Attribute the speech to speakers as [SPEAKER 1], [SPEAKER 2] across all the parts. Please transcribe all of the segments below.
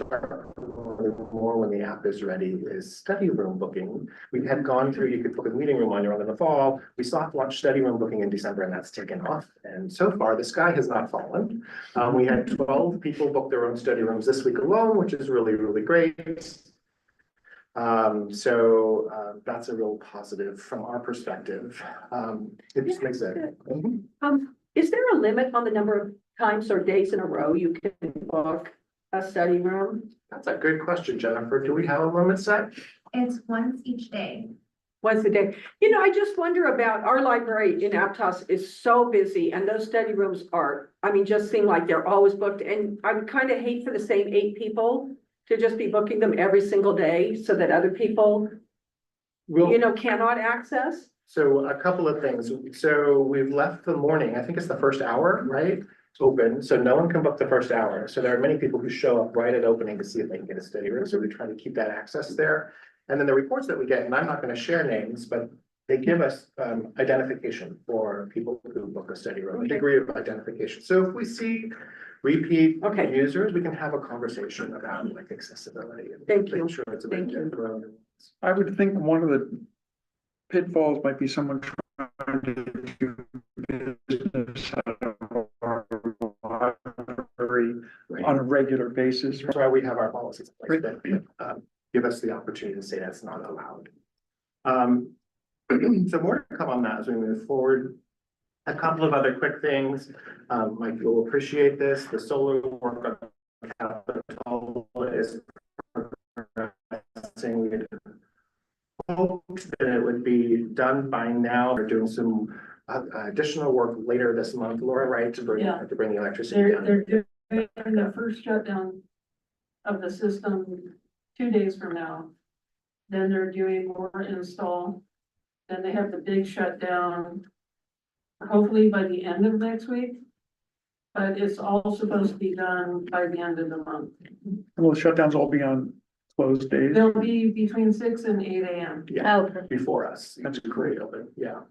[SPEAKER 1] start more when the app is ready is study room booking. We had gone through, you could book a meeting room on your own in the fall. We soft launched study room booking in December and that's taken off. And so far the sky has not fallen. We had 12 people book their own study rooms this week alone, which is really, really great. That's a real positive from our perspective. It just makes it.
[SPEAKER 2] Is there a limit on the number of times or days in a row you can book a study room?
[SPEAKER 1] That's a good question, Jennifer. Do we have a limit set?
[SPEAKER 3] It's once each day.
[SPEAKER 2] Once a day. You know, I just wonder about our library in Aptos is so busy and those study rooms are, I mean, just seem like they're always booked. And I would kind of hate for the same 8 people to just be booking them every single day so that other people, you know, cannot access.
[SPEAKER 1] So a couple of things. So we've left the morning, I think it's the first hour, right? Open, so no one can book the first hour. So there are many people who show up right at opening to see if they can get a study room. So we try to keep that access there. And then the reports that we get, and I'm not going to share names, but they give us identification for people who book a study room, a degree of identification. So if we see repeat users, we can have a conversation about like accessibility. And
[SPEAKER 2] Thank you.
[SPEAKER 1] Sure it's a bit different.
[SPEAKER 4] I would think one of the pitfalls might be someone trying to do business out of our library on a regular basis.
[SPEAKER 1] That's why we have our policies in place that give us the opportunity to say that's not allowed. So more to come on that as we move forward. A couple of other quick things. Mike, you'll appreciate this. The solar work on Capitol is progressing. We had hoped that it would be done by now. We're doing some additional work later this month. Laura, right, to bring the electricity down.
[SPEAKER 5] They're doing the first shutdown of the system 2 days from now. Then they're doing more install. Then they have the big shutdown, hopefully by the end of next week. But it's all supposed to be done by the end of the month.
[SPEAKER 4] Will the shutdowns all be on closed days?
[SPEAKER 5] They'll be between 6 and 8 a.m.
[SPEAKER 1] Yeah, before us. That's great. Open. Yeah.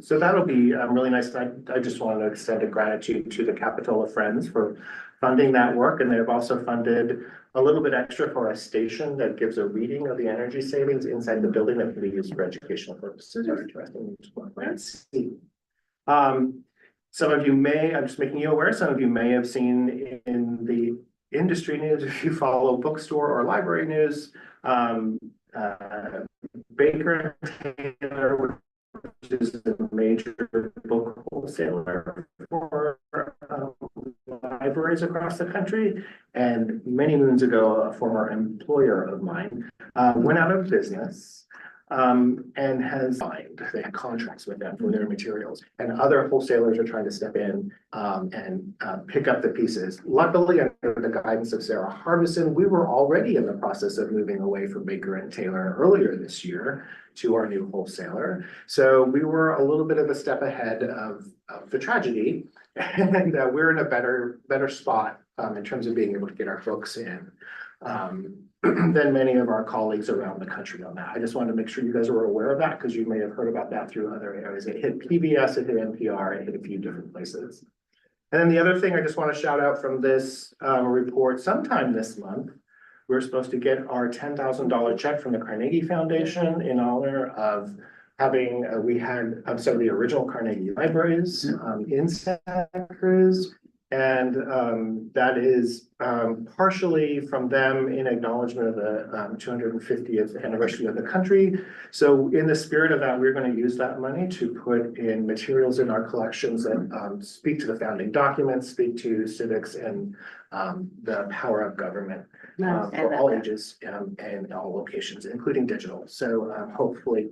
[SPEAKER 1] So that'll be really nice. I just want to extend a gratitude to the Capitola Friends for funding that work. And they've also funded a little bit extra for a station that gives a reading of the energy savings inside the building that can be used for educational purposes. Are interesting. Let's see. Some of you may, I'm just making you aware, some of you may have seen in the industry news, if you follow bookstore or library news, Baker & Taylor, which is a major book wholesaler for libraries across the country, and many moons ago, a former employer of mine went out of business. And has signed, they had contracts with them for their materials, and other wholesalers are trying to step in and pick up the pieces. Luckily, under the guidance of Sarah Harbison, we were already in the process of moving away from Baker & Taylor earlier this year to our new wholesaler. So we were a little bit of a step ahead of the tragedy, and we're in a better spot in terms of being able to get our books in. Than many of our colleagues around the country on that. I just wanted to make sure you guys were aware of that because you may have heard about that through other areas. It hit PBS, it hit NPR, it hit a few different places. And then the other thing I just want to shout out from this report, sometime this month, we're supposed to get our $10,000 check from the Carnegie Foundation in honor of having, we had some of the original Carnegie libraries in Santa Cruz. And that is partially from them in acknowledgement of the 250th anniversary of the country. So in the spirit of that, we're going to use that money to put in materials in our collections that speak to the founding documents, speak to civics and the power of government for all ages and all locations, including digital. So hopefully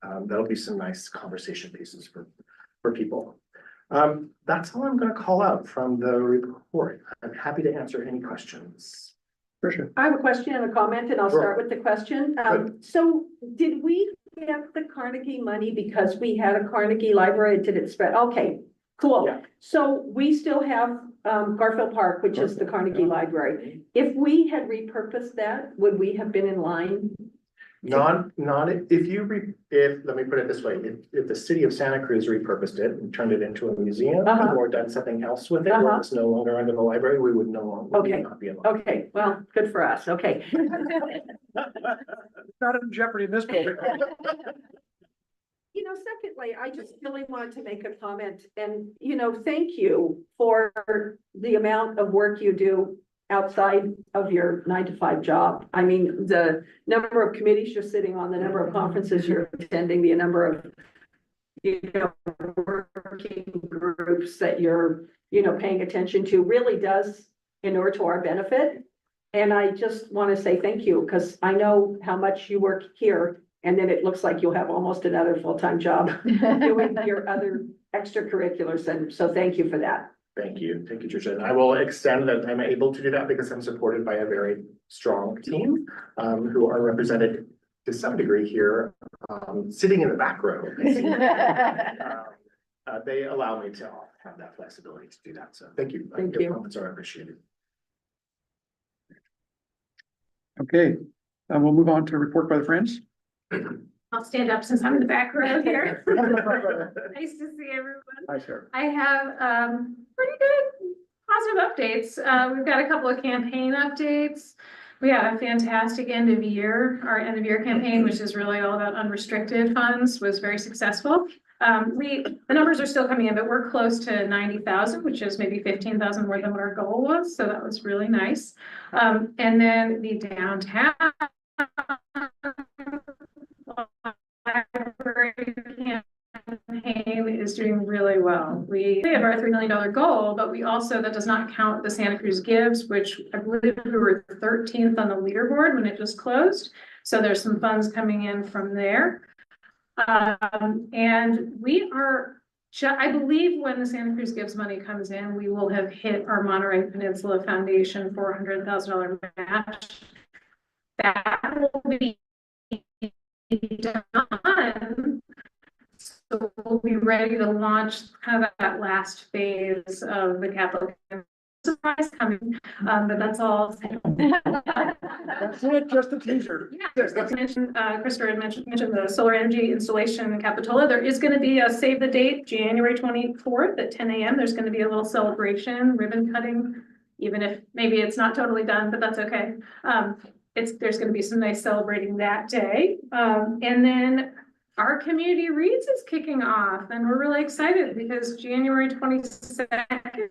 [SPEAKER 1] that'll be some nice conversation pieces for people. That's all I'm going to call out from the report. I'm happy to answer any questions.
[SPEAKER 4] For sure.
[SPEAKER 2] I have a question and a comment, and I'll start with the question. So did we get the Carnegie money because we had a Carnegie library? Did it spread? Okay, cool.
[SPEAKER 1] Yeah.
[SPEAKER 2] So we still have Garfield Park, which is the Carnegie Library. If we had repurposed that, would we have been in line?
[SPEAKER 1] Let me put it this way, if the city of Santa Cruz repurposed it and turned it into a museum
[SPEAKER 2] Uh-huh.
[SPEAKER 1] or done something else with it, where
[SPEAKER 2] Uh-huh.
[SPEAKER 1] it's no longer under the library, we would no longer. we would
[SPEAKER 2] Okay.
[SPEAKER 1] not be allowed.
[SPEAKER 2] Okay, well, good for us, okay.
[SPEAKER 4] Not in jeopardy in this building.
[SPEAKER 2] You know, secondly, I just really wanted to make a comment and, you know, thank you for the amount of work you do outside of your 9 to 5 job. I mean, the number of committees you're sitting on, the number of conferences you're attending, the number of, you know, working groups that you're, you know, paying attention to really does inure to our benefit. And I just want to say thank you, because I know how much you work here. And then it looks like you'll have almost another full-time job doing your other extracurriculars. And so thank you for that.
[SPEAKER 1] Thank you, Tricia. And I will extend that I'm able to do that because I'm supported by a very strong team, who are represented to some degree here, sitting in the back row. They allow me to have that flexibility to do that. So thank you.
[SPEAKER 2] Thank
[SPEAKER 1] Your
[SPEAKER 2] you.
[SPEAKER 1] comments are appreciated.
[SPEAKER 4] Okay, we'll move on to report by the Friends.
[SPEAKER 6] I'll stand up since I'm in the back row here. Nice to see everyone.
[SPEAKER 4] Hi, Sarah.
[SPEAKER 6] I have pretty good positive updates. We've got a couple of campaign updates. We had a fantastic end of year. Our end of year campaign, which is really all about unrestricted funds, was very successful. The numbers are still coming in, but we're close to 90,000, which is maybe 15,000 more than what our goal was. So that was really nice. And then the downtown library campaign is doing really well. We have our $3 million goal, but we also, that does not count the Santa Cruz Gives, which I believe we were 13th on the leaderboard when it just closed. So there's some funds coming in from there. And we are, I believe when the Santa Cruz Gives money comes in, we will have hit our Monterey Peninsula Foundation $400,000 match. That will be done. So we'll be ready to launch kind of that last phase of the capital surprise coming, but that's all.
[SPEAKER 4] That's it, just a teaser.
[SPEAKER 6] Yeah, mentioned, Christopher had mentioned the solar energy installation in Capitola. There is going to be a save the date, January 24th at 10 a.m. There's going to be a little celebration, ribbon cutting, even if maybe it's not totally done, but that's okay. There's going to be some nice celebrating that day. And then our community reads is kicking off, and we're really excited because January 22nd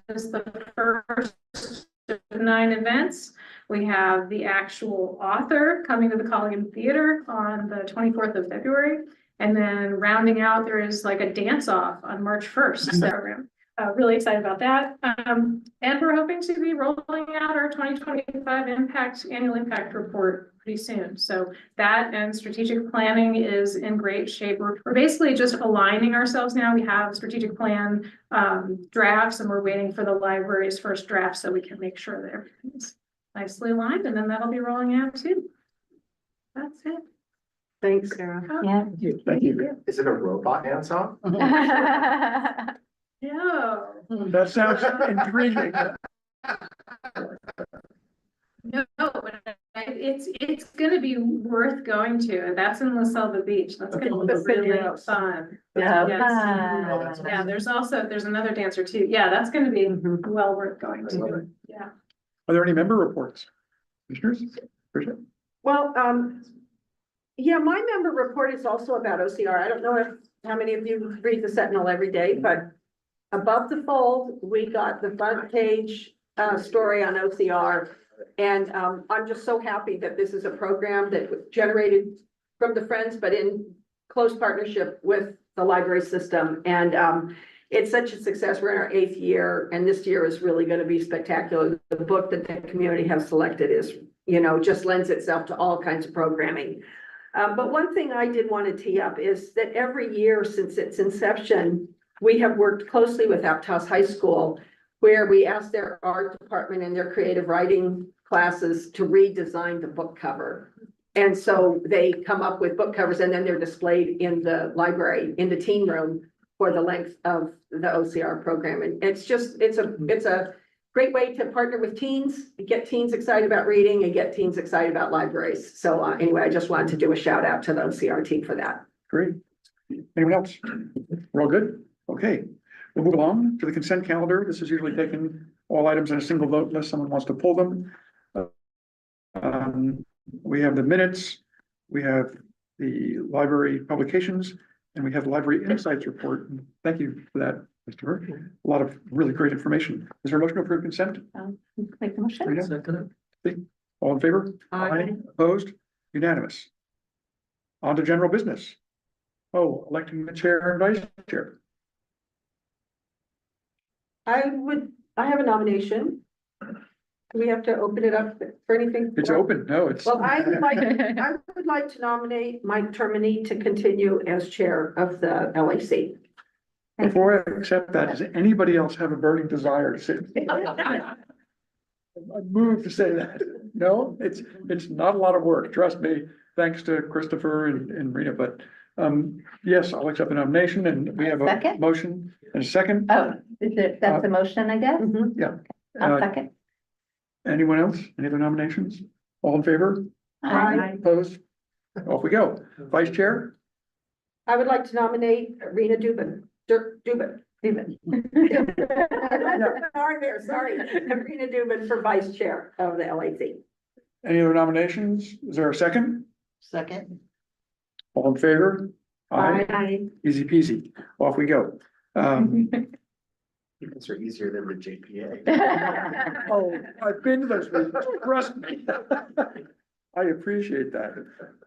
[SPEAKER 6] is the first of 9 events. We have the actual author coming to the Collegium Theater on the 24th of February. And then rounding out, there is like a dance off on March 1st. So really excited about that. And we're hoping to be rolling out our 2025 annual impact report pretty soon. So that and strategic planning is in great shape. We're basically just aligning ourselves now. We have strategic plan drafts, and we're waiting for the library's first draft so we can make sure that everything's nicely aligned, and then that'll be rolling out too. That's it.
[SPEAKER 2] Thanks, Sarah.
[SPEAKER 3] Yeah.
[SPEAKER 4] Thank you.
[SPEAKER 1] Is it a robot dance off?
[SPEAKER 6] No,
[SPEAKER 4] That sounds intriguing.
[SPEAKER 6] no, it's gonna be worth going to. That's in La Selva Beach. That's gonna be
[SPEAKER 2] Let's figure
[SPEAKER 6] really
[SPEAKER 2] it out.
[SPEAKER 6] fun.
[SPEAKER 3] Yeah.
[SPEAKER 6] Yes. Yeah, there's another dancer too. Yeah, that's gonna be
[SPEAKER 2] Mhm.
[SPEAKER 6] well worth going
[SPEAKER 1] I love
[SPEAKER 6] to.
[SPEAKER 1] it.
[SPEAKER 6] Yeah.
[SPEAKER 4] Are there any member reports? Commissioners? Tricia?
[SPEAKER 2] Well, yeah, my member report is also about OCR. I don't know how many of you read the Sentinel every day, but above the fold, we got the front page story on OCR. And I'm just so happy that this is a program that was generated from the Friends, but in close partnership with the library system. And it's such a success. We're in our 8th year, and this year is really going to be spectacular. The book that the community has selected is, you know, just lends itself to all kinds of programming. But one thing I did want to tee up is that every year since its inception, we have worked closely with Aptos High School, where we asked their art department and their creative writing classes to redesign the book cover. And so they come up with book covers, and then they're displayed in the library, in the teen room for the length of the OCR program. And it's just, it's a great way to partner with teens, get teens excited about reading and get teens excited about libraries. So anyway, I just wanted to do a shout out to the OCR team for that.
[SPEAKER 4] Great. Anyone else? We're all good? Okay, we'll move along to the consent calendar. This is usually taken all items in a single vote unless someone wants to pull them. We have the minutes, we have the library publications, and we have the library insights report. Thank you for that, Mr. Burke. A lot of really great information. Is there a motion to approve consent?
[SPEAKER 6] Make the motion.
[SPEAKER 4] Rita? All in favor? Opposed? Unanimous. On to general business. Oh, electing the chair and vice chair.
[SPEAKER 2] I have a nomination. Do we have to open it up for anything?
[SPEAKER 4] It's open. No, it's.
[SPEAKER 2] Well, I would like to nominate Mike Termini to continue as chair of the LAC.
[SPEAKER 4] Before I accept that, does anybody else have a burning desire to sit? I moved to say that. No, it's not a lot of work, trust me, thanks to Christopher and Rita, but yes, I'll accept the nomination and we have a
[SPEAKER 7] Second?
[SPEAKER 4] motion and a second.
[SPEAKER 7] Oh, that's a motion, I guess?
[SPEAKER 2] Mhm.
[SPEAKER 7] I'll
[SPEAKER 4] Uh,
[SPEAKER 7] second.
[SPEAKER 4] anyone else? Any other nominations? All in favor?
[SPEAKER 2] Aye.
[SPEAKER 4] Opposed? Off we go. Vice chair?
[SPEAKER 2] I would like to nominate Rena Dubin. Dubin. Sorry, Rena Dubin for vice chair of the LAC.
[SPEAKER 4] Any other nominations? Is there a second?
[SPEAKER 7] Second.
[SPEAKER 4] All in favor? Easy peasy. Off we go.
[SPEAKER 1] These are easier than the JPA.
[SPEAKER 4] Oh, I've been to those meetings, trust me. I appreciate that.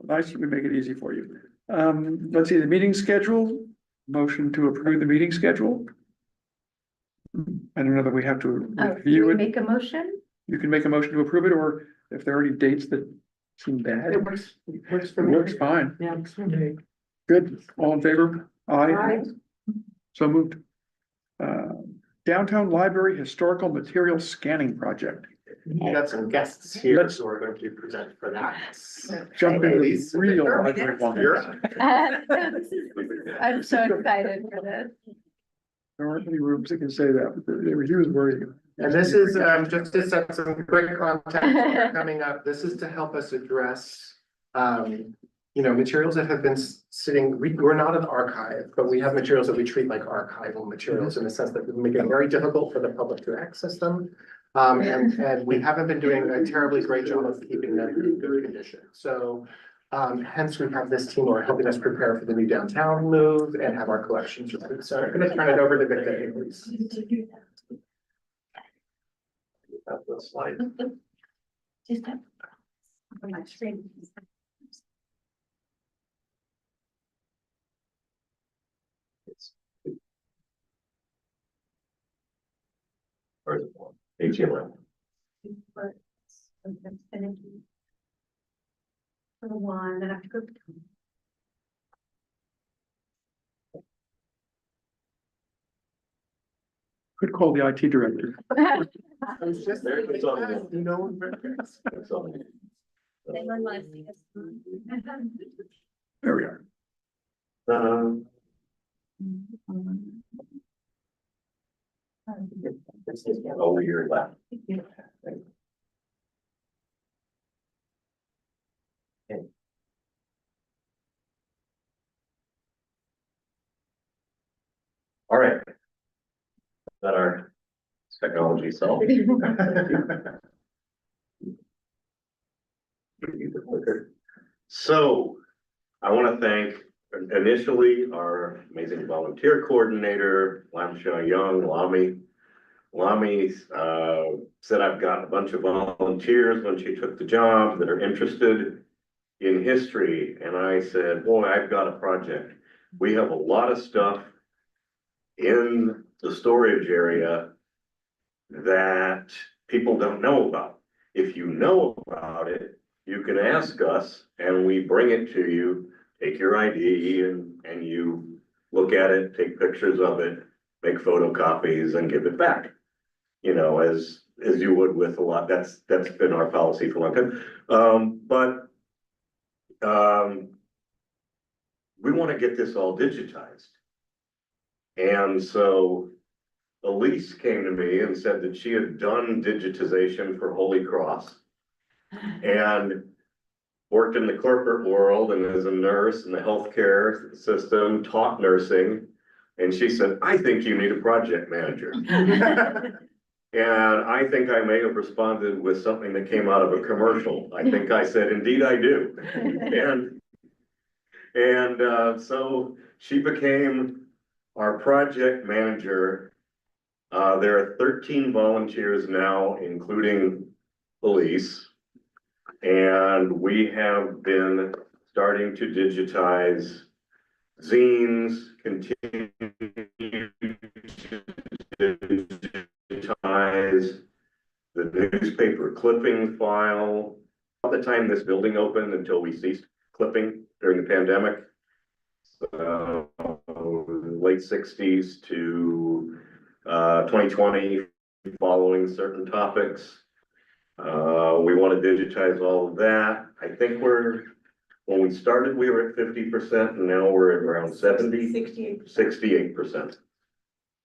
[SPEAKER 4] Nice, that we make it easy for you. Let's see, the meeting schedule, motion to approve the meeting schedule. I don't know that we have to
[SPEAKER 7] Oh,
[SPEAKER 4] review
[SPEAKER 7] do we
[SPEAKER 4] it.
[SPEAKER 7] make a motion?
[SPEAKER 4] You can make a motion to approve it, or if there are any dates that seem bad,
[SPEAKER 2] It works for
[SPEAKER 4] it
[SPEAKER 2] me.
[SPEAKER 4] works fine.
[SPEAKER 2] Yeah.
[SPEAKER 4] Good. All in favor? Aye.
[SPEAKER 2] Aye.
[SPEAKER 4] So moved. Downtown Library Historical Material Scanning Project.
[SPEAKER 1] We got some guests here,
[SPEAKER 4] Let's-
[SPEAKER 1] so we're going to present for that.
[SPEAKER 4] Jump into
[SPEAKER 1] Ladies,
[SPEAKER 4] the real
[SPEAKER 1] Victor,
[SPEAKER 4] library
[SPEAKER 1] you're
[SPEAKER 4] ones.
[SPEAKER 1] up.
[SPEAKER 7] I'm so excited for this.
[SPEAKER 4] There aren't many rooms that can say that, but he was worried.
[SPEAKER 1] And this is, just to set some quick context coming up, this is to help us address, materials that have been sitting, we're not an archive, but we have materials that we treat like archival materials in the sense that we make it very difficult for the public to access them. And we haven't been doing a terribly great job of keeping them in good condition. So, hence we have this team who are helping us prepare for the new downtown move and have our collections. So I'm gonna turn it over to Victor, please. Have the slide.
[SPEAKER 7] Just a-
[SPEAKER 1] Or is it one? HTML.
[SPEAKER 7] For the one, then I have to go.
[SPEAKER 4] Could call the IT director.
[SPEAKER 1] I was just there. It's on there. You know. It's on there.
[SPEAKER 4] There we are.
[SPEAKER 1] Over your left. All right. Is that our technology solved? So I want to thank initially our amazing volunteer coordinator, Lamsha Young, Lami. Lami said I've got a bunch of volunteers when she took the job that are interested in history. And I said, boy, I've got a project. We have a lot of stuff in the storage area that people don't know about. If you know about it, you can ask us and we bring it to you, take your ID and you look at it, take pictures of it, make photocopies and give it back. You know, as you would with a lot, that's been our policy for a long time. We want to get this all digitized. And so
[SPEAKER 8] Elise came to me and said that she had done digitization for Holy Cross and worked in the corporate world and as a nurse in the healthcare system, taught nursing. And she said, I think you need a project manager. And I think I may have responded with something that came out of a commercial. I think I said, indeed I do. So she became our project manager. There are 13 volunteers now, including Elise. And we have been starting to digitize zines, continue to digitize the newspaper clipping file. At the time this building opened until we ceased clipping during the pandemic. So late 60s to 2020, following certain topics. We want to digitize all of that. I think when we started, we were at 50%, and now we're at around 68%.
[SPEAKER 7] 68%.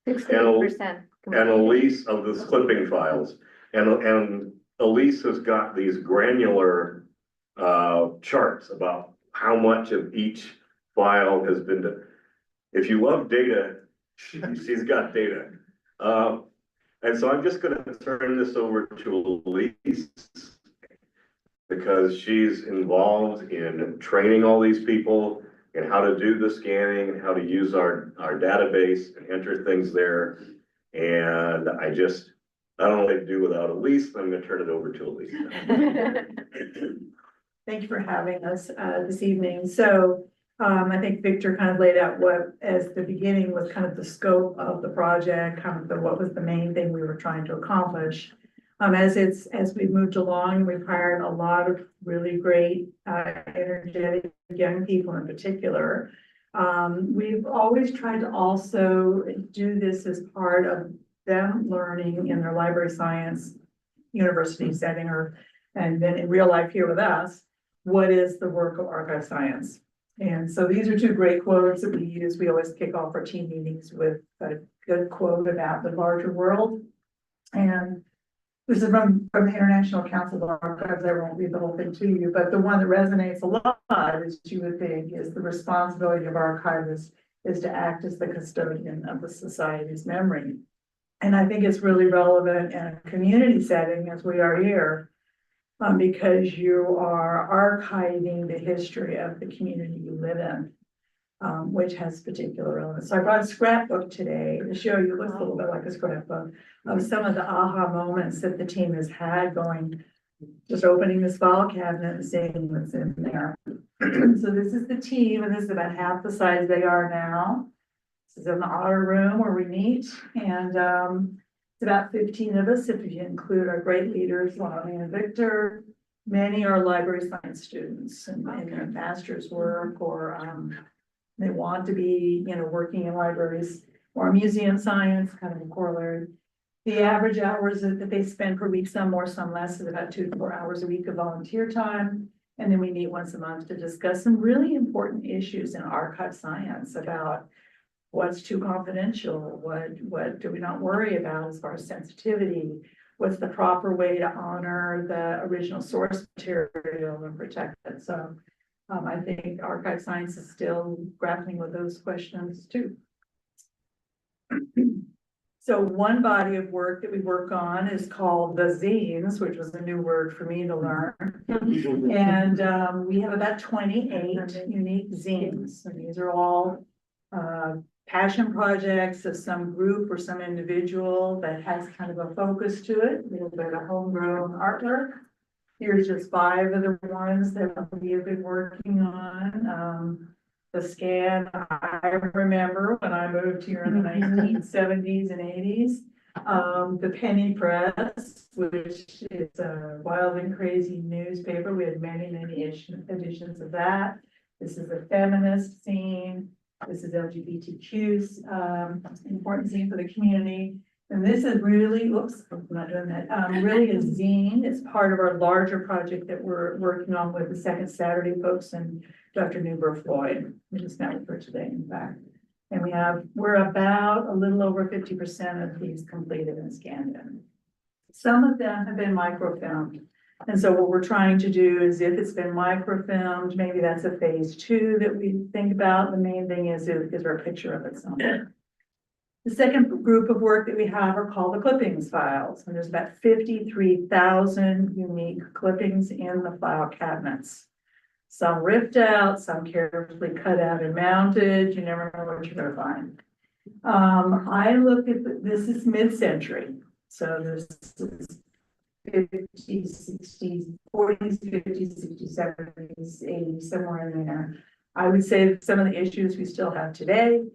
[SPEAKER 8] And Elise of the clipping files. And Elise has got these granular charts about how much of each file has been done. If you love data, she's got data. And so I'm just going to turn this over to Elise because she's involved in training all these people and how to do the scanning and how to use our database and enter things there. And I don't know what to do without Elise. I'm going to turn it over to Elise.
[SPEAKER 9] Thank you for having us this evening. So I think Victor kind of laid out what, as the beginning was kind of the scope of the project, kind of what was the main thing we were trying to accomplish. As we've moved along, we've hired a lot of really great, energetic young people in particular. We've always tried to also do this as part of them learning in their library science university setting, and then in real life here with us, what is the work of archive science? And so these are two great quotes that we use. We always kick off our team meetings with a good quote about the larger world. And this is from the International Council of Archives. I won't read the whole thing to you, but the one that resonates a lot, as you would think, is the responsibility of archivists is to act as the custodian of the society's memory. And I think it's really relevant in a community setting as we are here, because you are archiving the history of the community you live in, which has particular relevance. So I brought a scrapbook today to show you. It looks a little bit like a scrapbook of some of the aha moments that the team has had going, just opening this file cabinet and seeing what's in there. So this is the team, and this is about half the size they are now. This is in the honor room where we meet, and it's about 15 of us, if you include our great leaders, Lonnie and Victor. Many are library science students in their master's work, or they want to be, working in libraries, or museum science, kind of a corollary. The average hours that they spend per week, some more, some less, is about 2 to 4 hours a week of volunteer time. And then we meet once a month to discuss some really important issues in archive science about what's too confidential, what do we not worry about as far as sensitivity, what's the proper way to honor the original source material and protect it. So I think archive science is still grappling with those questions too. So one body of work that we work on is called the zines, which was a new word for me to learn. And we have about 28 unique zines. And these are all passion projects of some group or some individual that has kind of a focus to it, a little bit of homegrown artwork. Here's just 5 of the ones that we have been working on. The scan, I remember when I moved here in the 1970s and 80s. The Penny Press, which is a wild and crazy newspaper. We had many editions of that. This is a feminist scene. This is LGBTQ's important scene for the community. And this is really, oops, I'm not doing that, really a zine. It's part of our larger project that we're working on with the Second Saturday folks and Dr. Newber Floyd. We just met with her today, in fact. And we're about a little over 50% of these completed and scanned in. Some of them have been microfilmed. And so what we're trying to do is if it's been microfilmed, maybe that's a phase 2 that we think about. The main thing is there a picture of it somewhere. The second group of work that we have are called the clippings files. And there's about 53,000 unique clippings in the file cabinets. Some ripped out, some carefully cut out and mounted. You never know what you're gonna find. I look at, this is mid-century. So this is 50s, 60s, 40s, 50s, 60s, 70s, 80s, somewhere in there. I would say some of the issues we still have today.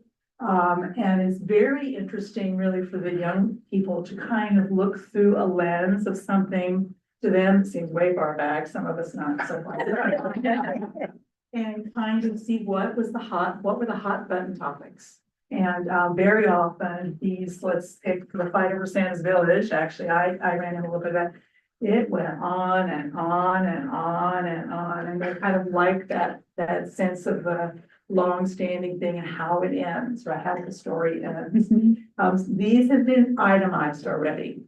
[SPEAKER 9] And it's very interesting really for the young people to kind of look through a lens of something to them it seems way far back, some of us not so far. And kind of see what were the hot button topics. And very often these, let's pick the fight over Santa's Village, actually, I ran into a little bit of that. It went on and on and on and on, and they kind of like that sense of the long-standing thing and how it ends, right, how the story ends. These have been itemized already.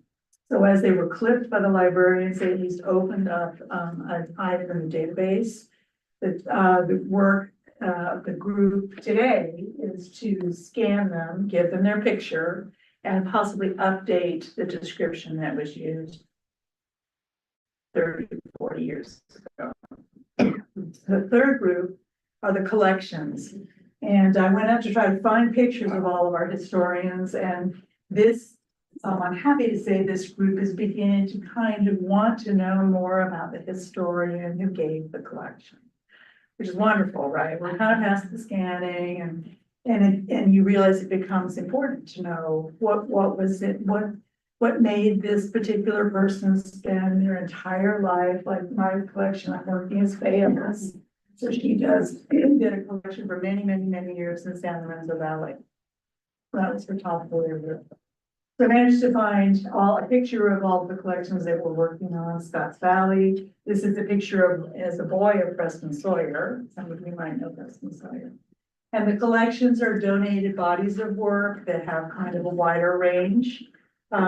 [SPEAKER 9] So as they were clipped by the librarians, they at least opened up an item in the database. The work the group today is to scan them, give them their picture, and possibly update the description that was used 30, 40 years ago. The third group are the collections. And I went out to try to find pictures of all of our historians, and this, I'm happy to say this group is beginning to kind of want to know more about the historian who gave the collection. Which is wonderful, right? We're kind of past the scanning and you realize it becomes important to know what was it, what made this particular person spend their entire life, like my collection, I'm working as famous. So she did a collection for many, many, many years in San Lorenzo Valley. That was her top career. So I managed to find a picture of all the collections that we're working on, Scotts Valley. This is a picture of, as a boy, of Preston Sawyer. Some of you might know Preston Sawyer. And the collections are donated bodies of work that have kind of a wider range,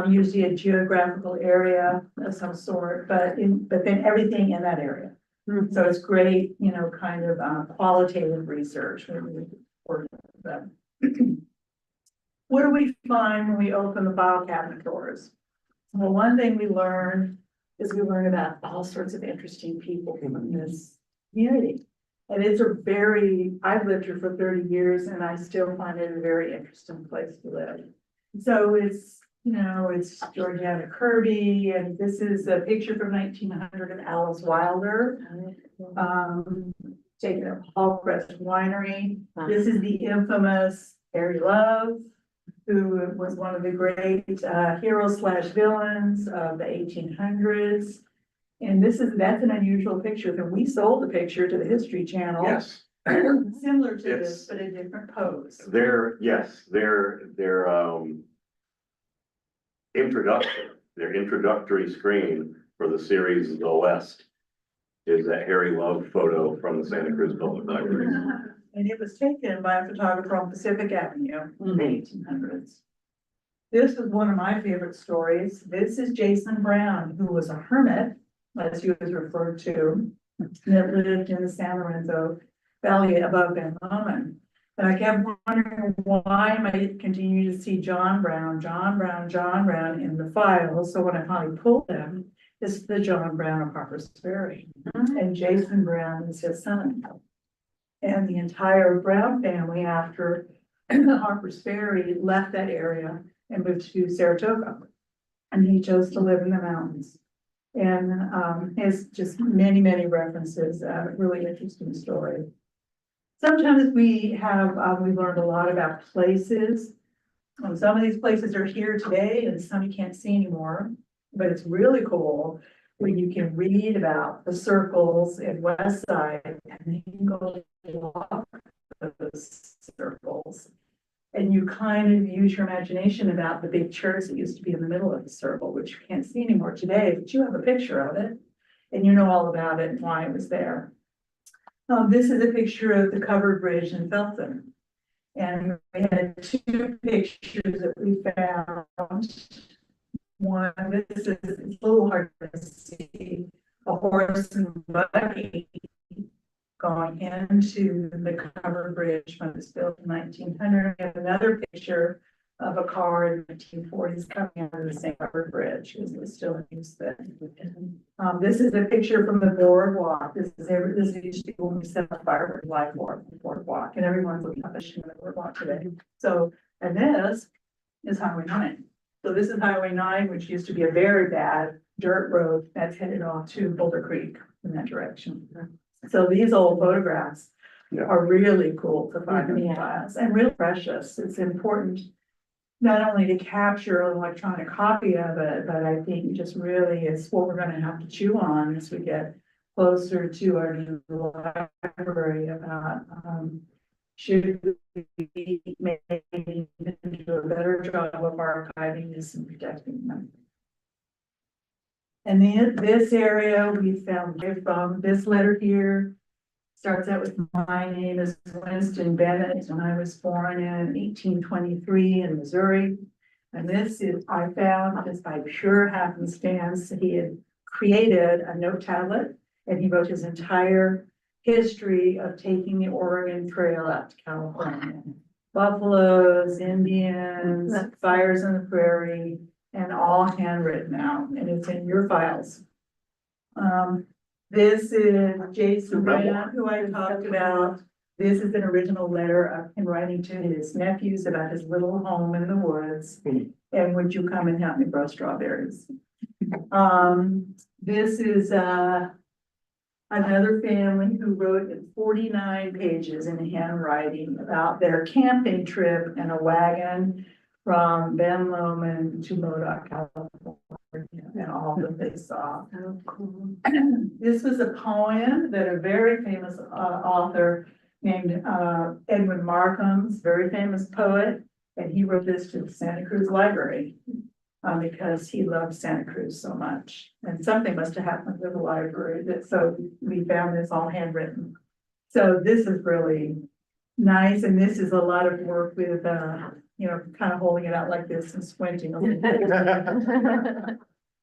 [SPEAKER 9] usually a geographical area of some sort, but then everything in that area. So it's great, you know, kind of qualitative research when we work with them. What do we find when we open the file cabinet doors? Well, one thing we learn is we learn about all sorts of interesting people from this community. And it's I've lived here for 30 years and I still find it a very interesting place to live. So it's Georgiana Kirby, and this is a picture from 1900 of Alice Wilder, taken at Hallcrest Winery. This is the infamous Harry Love, who was one of the great heroes/villains of the 1800s. And that's an unusual picture. And we sold the picture to the History Channel.
[SPEAKER 8] Yes.
[SPEAKER 9] Similar to
[SPEAKER 8] It's-
[SPEAKER 9] this, but a different pose.
[SPEAKER 8] Their introductory screen for the series The West is that Harry Love photo from the Santa Cruz Public Library.
[SPEAKER 9] And it was taken by a photographer on Pacific Avenue in the 1800s. This is one of my favorite stories. This is Jason Brown, who was a hermit, as he was referred to, that lived in the San Lorenzo Valley above Van Loman. And I kept wondering why am I continue to see John Brown in the files. So when I finally pulled them, it's the John Brown of Harper's Ferry. And Jason Brown is his son. And the entire Brown family, after Harper's Ferry, left that area and moved to Saratoga. And he chose to live in the mountains. And has just many, many references, really interesting story. Sometimes we've learned a lot about places. Some of these places are here today and some you can't see anymore, but it's really cool when you can read about the circles in West Side and you can go walk those circles. And you kind of use your imagination about the big church that used to be in the middle of the circle, which you can't see anymore today, but you have a picture of it and you know all about it and why it was there. This is a picture of the covered bridge in Felton. And we had two pictures that we found. One, this is, it's a little hard to see, a horse and buggy going into the covered bridge when it was built in 1900. We have another picture of a car in 1940s coming out of the same covered bridge, because it was still in use then. This is a picture from the boardwalk. This used to be when we set up fireworks live boardwalk, and everyone's looking up the boardwalk today. So, and this is Highway 9. So this is Highway 9, which used to be a very bad dirt road that's headed off to Boulder Creek in that direction. So these old photographs
[SPEAKER 4] Yeah.
[SPEAKER 9] are really cool to find in the files and real precious. It's important not only to capture an electronic copy of it, but I think just really it's what we're gonna have to chew on as we get closer to our new library about, should we maybe do a better job of archiving this and protecting them. And then this area we found from this letter here starts out with, my name is Winston Bennett, and I was born in 1823 in Missouri. And this is, I found just by pure happenstance, he had created a note tablet and he wrote his entire history of taking the Oregon Trail out to California. Buffaloes, Indians, fires in the prairie, and all handwritten out, and it's in your files. This is Jason Grant, who I talked about. This is an original letter of him writing to his nephews about his little home in the woods. And would you come and help me grow strawberries? This is, another family who wrote 49 pages in handwriting about their camping trip in a wagon from Ben Lomond to Modoc, California, and all that they saw.
[SPEAKER 2] Oh, cool.
[SPEAKER 9] This was a poem that a very famous author named Edwin Markham, very famous poet, and he wrote this to the Santa Cruz Library because he loved Santa Cruz so much. And something must have happened with the library so we found this all handwritten. So this is really nice, and this is a lot of work with kind of holding it out like this and squinting a little bit.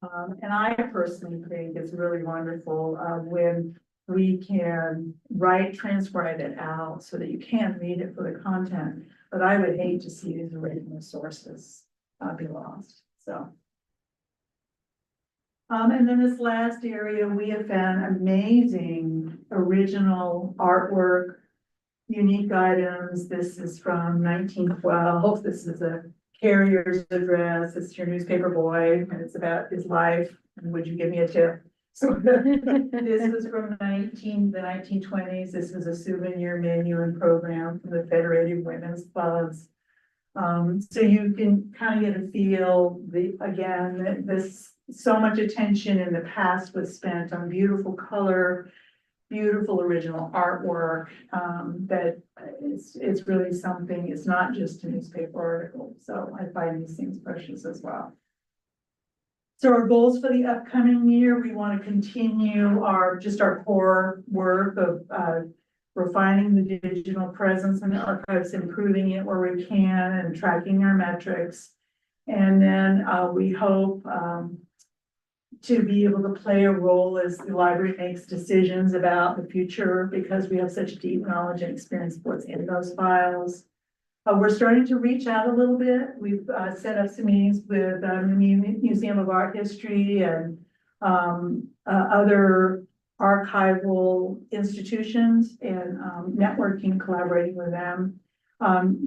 [SPEAKER 9] And I personally think it's really wonderful when we can transcribe it out so that you can read it for the content. But I would hate to see these original sources be lost, so. And then this last area, we have found amazing original artwork, unique items. This is from 1912. This is a carrier's address. It's your newspaper boy, and it's about his life. And would you give me a tip? So this was from the 1920s. This is a souvenir menu and program from the Federated Women's Clubs. So you can kind of get a feel, again, this so much attention in the past was spent on beautiful color, beautiful original artwork, that it's really something. It's not just a newspaper article. So I find these things precious as well. So our goals for the upcoming year, we want to continue our core work of refining the digital presence in the archives, improving it where we can, and tracking our metrics. And then we hope to be able to play a role as the library makes decisions about the future, because we have such deep knowledge and experience of what's in those files. We're starting to reach out a little bit. We've set up some meetings with the Museum of Art History and other archival institutions, and networking, collaborating with them.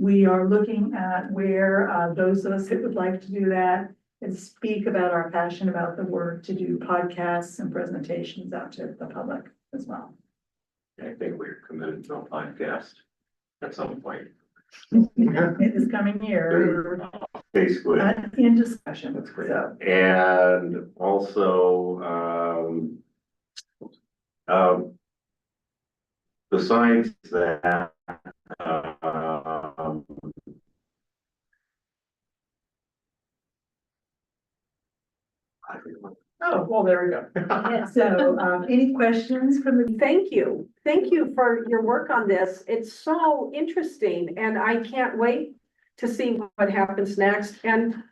[SPEAKER 9] We are looking at where those of us that would like to do that and speak about our passion about the work, to do podcasts and presentations out to the public as well.
[SPEAKER 8] I think we're committed to a podcast at some point.
[SPEAKER 9] It is coming year.
[SPEAKER 8] Basically.
[SPEAKER 9] In discussion.
[SPEAKER 8] That's great.
[SPEAKER 9] So,
[SPEAKER 8] And also, besides that,
[SPEAKER 1] Oh, well, there we go.
[SPEAKER 9] So, any questions from the?
[SPEAKER 2] Thank you. Thank you for your work on this. It's so interesting and I can't wait to see what happens next. And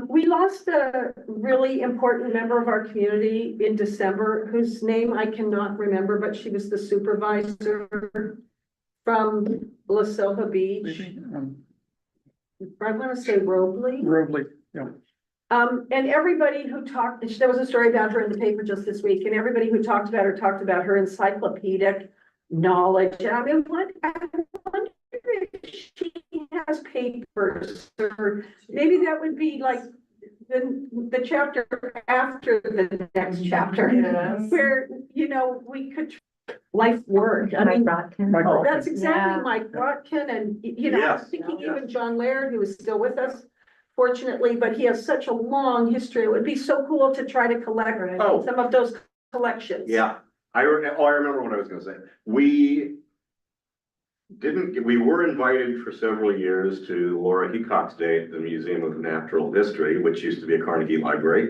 [SPEAKER 2] we lost a really important member of our community in December, whose name I cannot remember, but she was the supervisor from La Selva Beach. I want to say Robley.
[SPEAKER 4] Robley, yeah.
[SPEAKER 2] And everybody who talked, there was a story about her in the paper just this week, and everybody who talked about her encyclopedic knowledge. And I mean, I wonder if she has papers, or maybe that would be like the chapter after the next chapter,
[SPEAKER 9] Yes.
[SPEAKER 2] where, you know, we could life work. I mean,
[SPEAKER 4] Michael.
[SPEAKER 2] that's exactly
[SPEAKER 7] Yeah.
[SPEAKER 2] Mike Rotkin, and, you know, I was
[SPEAKER 8] Yes,
[SPEAKER 2] thinking
[SPEAKER 8] yes.
[SPEAKER 2] even John Laird, who is still with us, fortunately, but he has such a long history. It would be so cool to try to collect
[SPEAKER 8] Oh.
[SPEAKER 2] some of those collections.
[SPEAKER 8] Yeah, I remember what I was gonna say. We were invited for several years to Laura Heacock's Day at the Museum of Natural History, which used to be a Carnegie Library.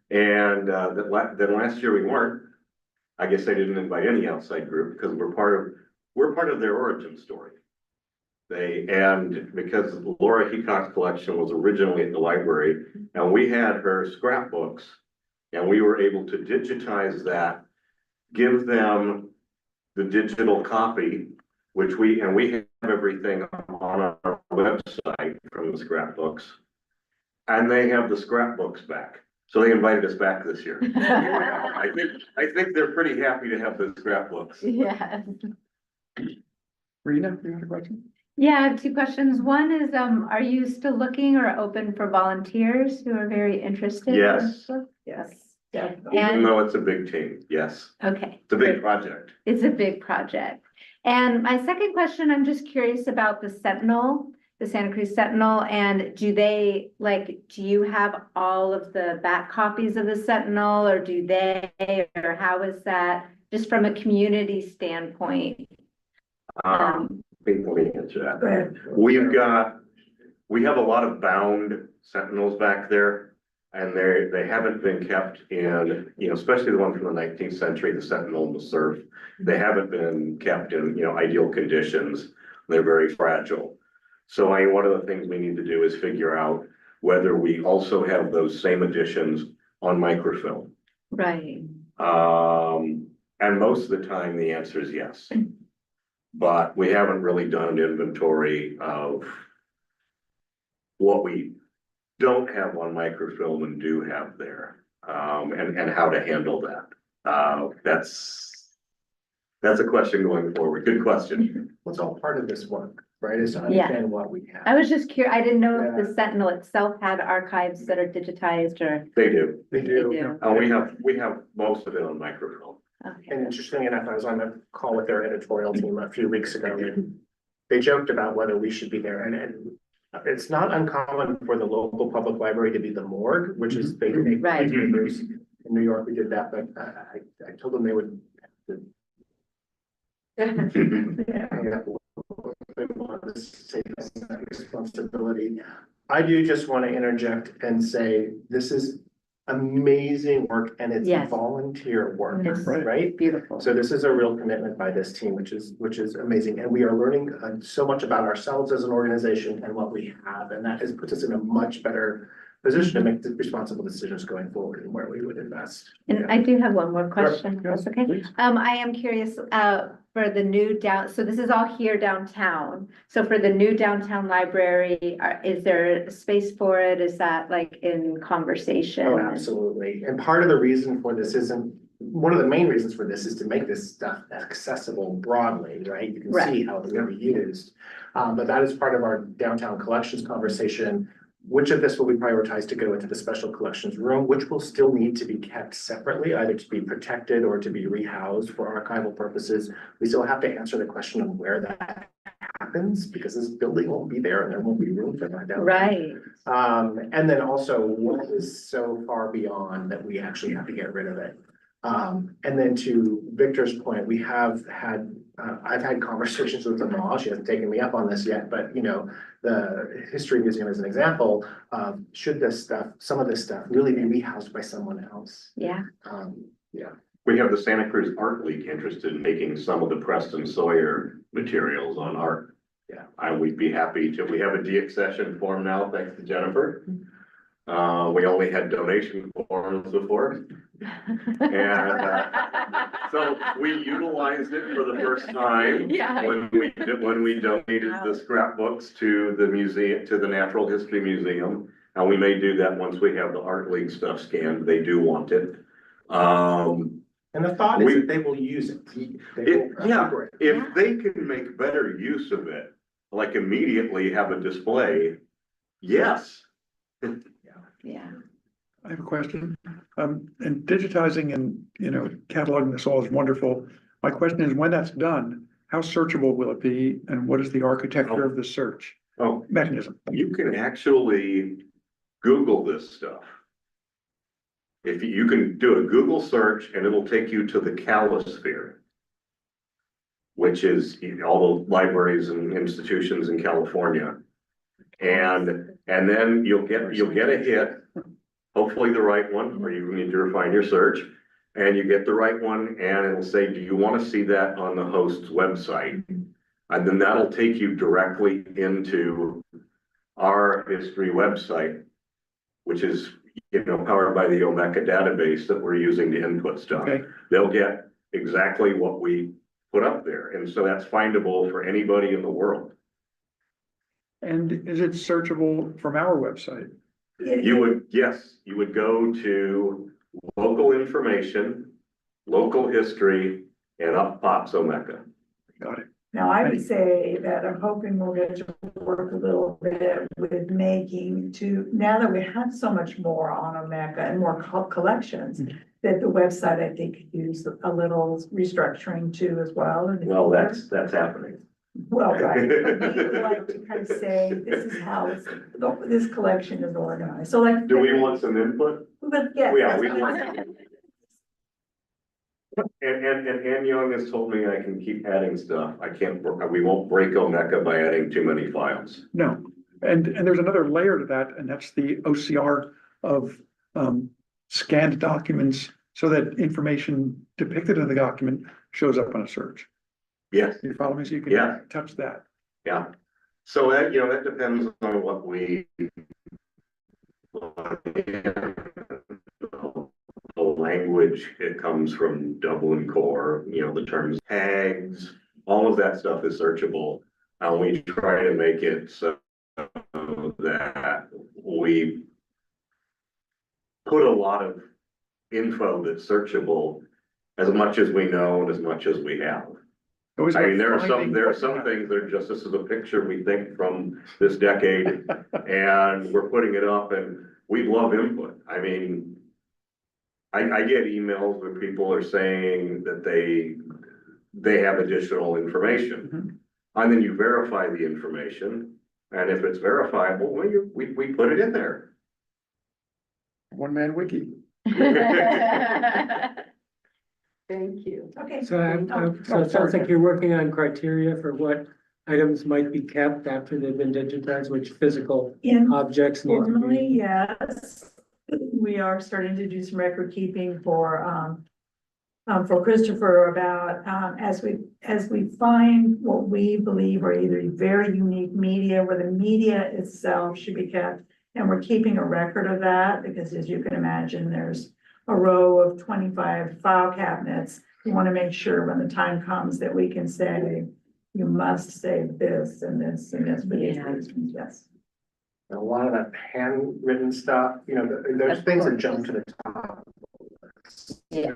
[SPEAKER 8] And then last year we weren't. I guess they didn't invite any outside group because we're part of their origin story. Because Laura Heacock's collection was originally at the library, and we had her scrapbooks, and we were able to digitize that, give them the digital copy, which we have everything on our website from the scrapbooks. And they have the scrapbooks back. So they invited us back this year. I think they're pretty happy to have the scrapbooks.
[SPEAKER 7] Yes.
[SPEAKER 4] Rena, you had a question?
[SPEAKER 7] Yeah, I have two questions. One is, are you still looking or open for volunteers who are very interested? in
[SPEAKER 8] Yes.
[SPEAKER 7] this book?
[SPEAKER 9] Yes.
[SPEAKER 8] Even
[SPEAKER 7] And,
[SPEAKER 8] though it's a big team, yes,
[SPEAKER 7] okay.
[SPEAKER 8] it's a big
[SPEAKER 7] great.
[SPEAKER 8] project.
[SPEAKER 7] It's a big project. And my second question, I'm just curious about the Sentinel, the Santa Cruz Sentinel, and do you have all of the back copies of the Sentinel, or or how is that, just from a community standpoint?
[SPEAKER 8] Let me answer that.
[SPEAKER 9] Go ahead.
[SPEAKER 8] We have a lot of bound Sentinels back there. And they haven't been kept in, especially the one from the 19th century, the Sentinel and the Surf. They haven't been kept in, ideal conditions. They're very fragile. So one of the things we need to do is figure out whether we also have those same editions on microfilm.
[SPEAKER 7] Right.
[SPEAKER 8] And most of the time, the answer is yes. But we haven't really done an inventory of what we don't have on microfilm and do have there, and how to handle that. That's a question going forward. Good question.
[SPEAKER 1] It's all part of this work, right? Is to
[SPEAKER 7] Yeah.
[SPEAKER 1] understand what we have.
[SPEAKER 7] I was just curious, I didn't know if
[SPEAKER 1] Yeah.
[SPEAKER 7] the Sentinel itself had archives that are digitized or.
[SPEAKER 8] They do.
[SPEAKER 1] They
[SPEAKER 7] They
[SPEAKER 1] do.
[SPEAKER 7] do.
[SPEAKER 8] And we have most of it on microfilm.
[SPEAKER 7] Okay.
[SPEAKER 1] And interestingly enough, I was on a call with their editorial team a few weeks ago. And they joked about whether we should be there, and it's not uncommon for the local public library to be the morgue, which is they
[SPEAKER 7] Right.
[SPEAKER 1] in New York, we did that, but I told them they would. Responsibility. I do just want to interject and say, this is amazing work and it's
[SPEAKER 7] Yes.
[SPEAKER 1] volunteer work,
[SPEAKER 7] Yes.
[SPEAKER 1] right?
[SPEAKER 7] Beautiful.
[SPEAKER 1] So this is a real commitment by this team, which is amazing. And we are learning so much about ourselves as an organization and what we have. And that puts us in a much better position to make the responsible decisions going forward and where we would invest.
[SPEAKER 7] And I do have one more question, if
[SPEAKER 4] Yes,
[SPEAKER 7] that's okay?
[SPEAKER 4] please.
[SPEAKER 7] I am curious, for the new so this is all here downtown. So for the new downtown library, is there a space for it? Is that like in conversation?
[SPEAKER 1] Oh, absolutely. And part of the reason for this one of the main reasons for this is to make this stuff accessible broadly, right? You can see how it's gonna be used. But that is part of our downtown collections conversation. Which of this will we prioritize to go into the special collections room, which will still need to be kept separately, either to be protected or to be rehoused for archival purposes. We still have to answer the question of where that happens, because this building won't be there and there won't be room for that. down there.
[SPEAKER 7] Right,
[SPEAKER 1] And then also what is so far beyond that we actually have to get rid of it. And then to Victor's point, we have had, I've had conversations with Amal, she hasn't taken me up on this yet, but you know, the History Museum is an example of, should this stuff, some of this stuff really be rehoused by someone else?
[SPEAKER 7] Yeah.
[SPEAKER 1] Yeah.
[SPEAKER 8] We have the Santa Cruz Art League interested in making some of the Preston Sawyer materials on art.
[SPEAKER 1] Yeah.
[SPEAKER 8] We'd be happy to, we have a de-accession form now, thanks to Jennifer. We only had donation forms before. And so we utilized it for the first time.
[SPEAKER 7] Yeah.
[SPEAKER 8] When we donated the scrapbooks to the museum, to the Natural History Museum. And we may do that once we have the Art League stuff scanned. They do want it.
[SPEAKER 1] And the thought is that they will use it.
[SPEAKER 8] If they can make better use of it, like immediately have a display, yes.
[SPEAKER 7] Yeah.
[SPEAKER 4] I have a question. And digitizing and, you know, cataloging this all is wonderful. My question is, when that's done, how searchable will it be? And what is the architecture of the search
[SPEAKER 8] Oh,
[SPEAKER 4] mechanism?
[SPEAKER 8] you can actually Google this stuff. If you can do a Google search and it'll take you to the Calisphere, which is all the libraries and institutions in California. And then you'll get a hit, hopefully the right one, or you need to refine your search. And you get the right one and it'll say, do you want to see that on the host's website? And then that'll take you directly into our history website, which is, you know, powered by the Omeka database that we're using to input stuff.
[SPEAKER 4] Okay.
[SPEAKER 8] They'll get exactly what we put up there. And so that's findable for anybody in the world.
[SPEAKER 4] And is it searchable from our website?
[SPEAKER 8] You would go to local information, local history, and up pops Omeka.
[SPEAKER 4] Got it.
[SPEAKER 9] Now, I would say that I'm hoping we'll get to work a little bit with making now that we have so much more on Omeka and more collections, that the website, I think, could use a little restructuring too as well.
[SPEAKER 8] Well, that's happening.
[SPEAKER 9] Well, right, but we would like to kind of say, this is how this collection is organized, so like.
[SPEAKER 8] Do we want some input?
[SPEAKER 9] But yeah.
[SPEAKER 8] Yeah, we want. And Ann Young has told me I can keep adding stuff. We won't break Omeka by adding too many files.
[SPEAKER 4] No. And there's another layer to that, and that's the OCR of scanned documents so that information depicted in the document shows up on a search.
[SPEAKER 8] Yes,
[SPEAKER 4] You follow me? So you
[SPEAKER 8] Yeah.
[SPEAKER 4] can touch that.
[SPEAKER 8] yeah. So that, you know, that depends on what we. The language, it comes from Dublin Core, you know, the terms tags, all of that stuff is searchable. And we try to make it so that we put a lot of info that's searchable as much as we know and as much as we have.
[SPEAKER 4] Always
[SPEAKER 8] I mean,
[SPEAKER 4] like
[SPEAKER 8] there are
[SPEAKER 4] finding-
[SPEAKER 8] some things that are just, this is a picture we think from this decade and we're putting it up and we love input. I mean, I get emails where people are saying that they have additional information. And then you verify the information, and if it's verifiable, well, we put it in there.
[SPEAKER 4] One man wiki.
[SPEAKER 2] Thank you.
[SPEAKER 9] Okay.
[SPEAKER 10] So it sounds like you're working on criteria for what items might be kept after they've been digitized, which physical objects need to
[SPEAKER 9] Formally,
[SPEAKER 10] be.
[SPEAKER 9] yes, we are starting to do some record keeping for Christopher about, as we find what we believe are either very unique media, where the media itself should be kept. And we're keeping a record of that because, as you can imagine, there's a row of 25 file cabinets. We want to make sure when the time comes that we can say, you must save this and this and this for these reasons, yes.
[SPEAKER 1] A lot of that handwritten stuff, you know, there's things that jump to the top.
[SPEAKER 7] Yeah.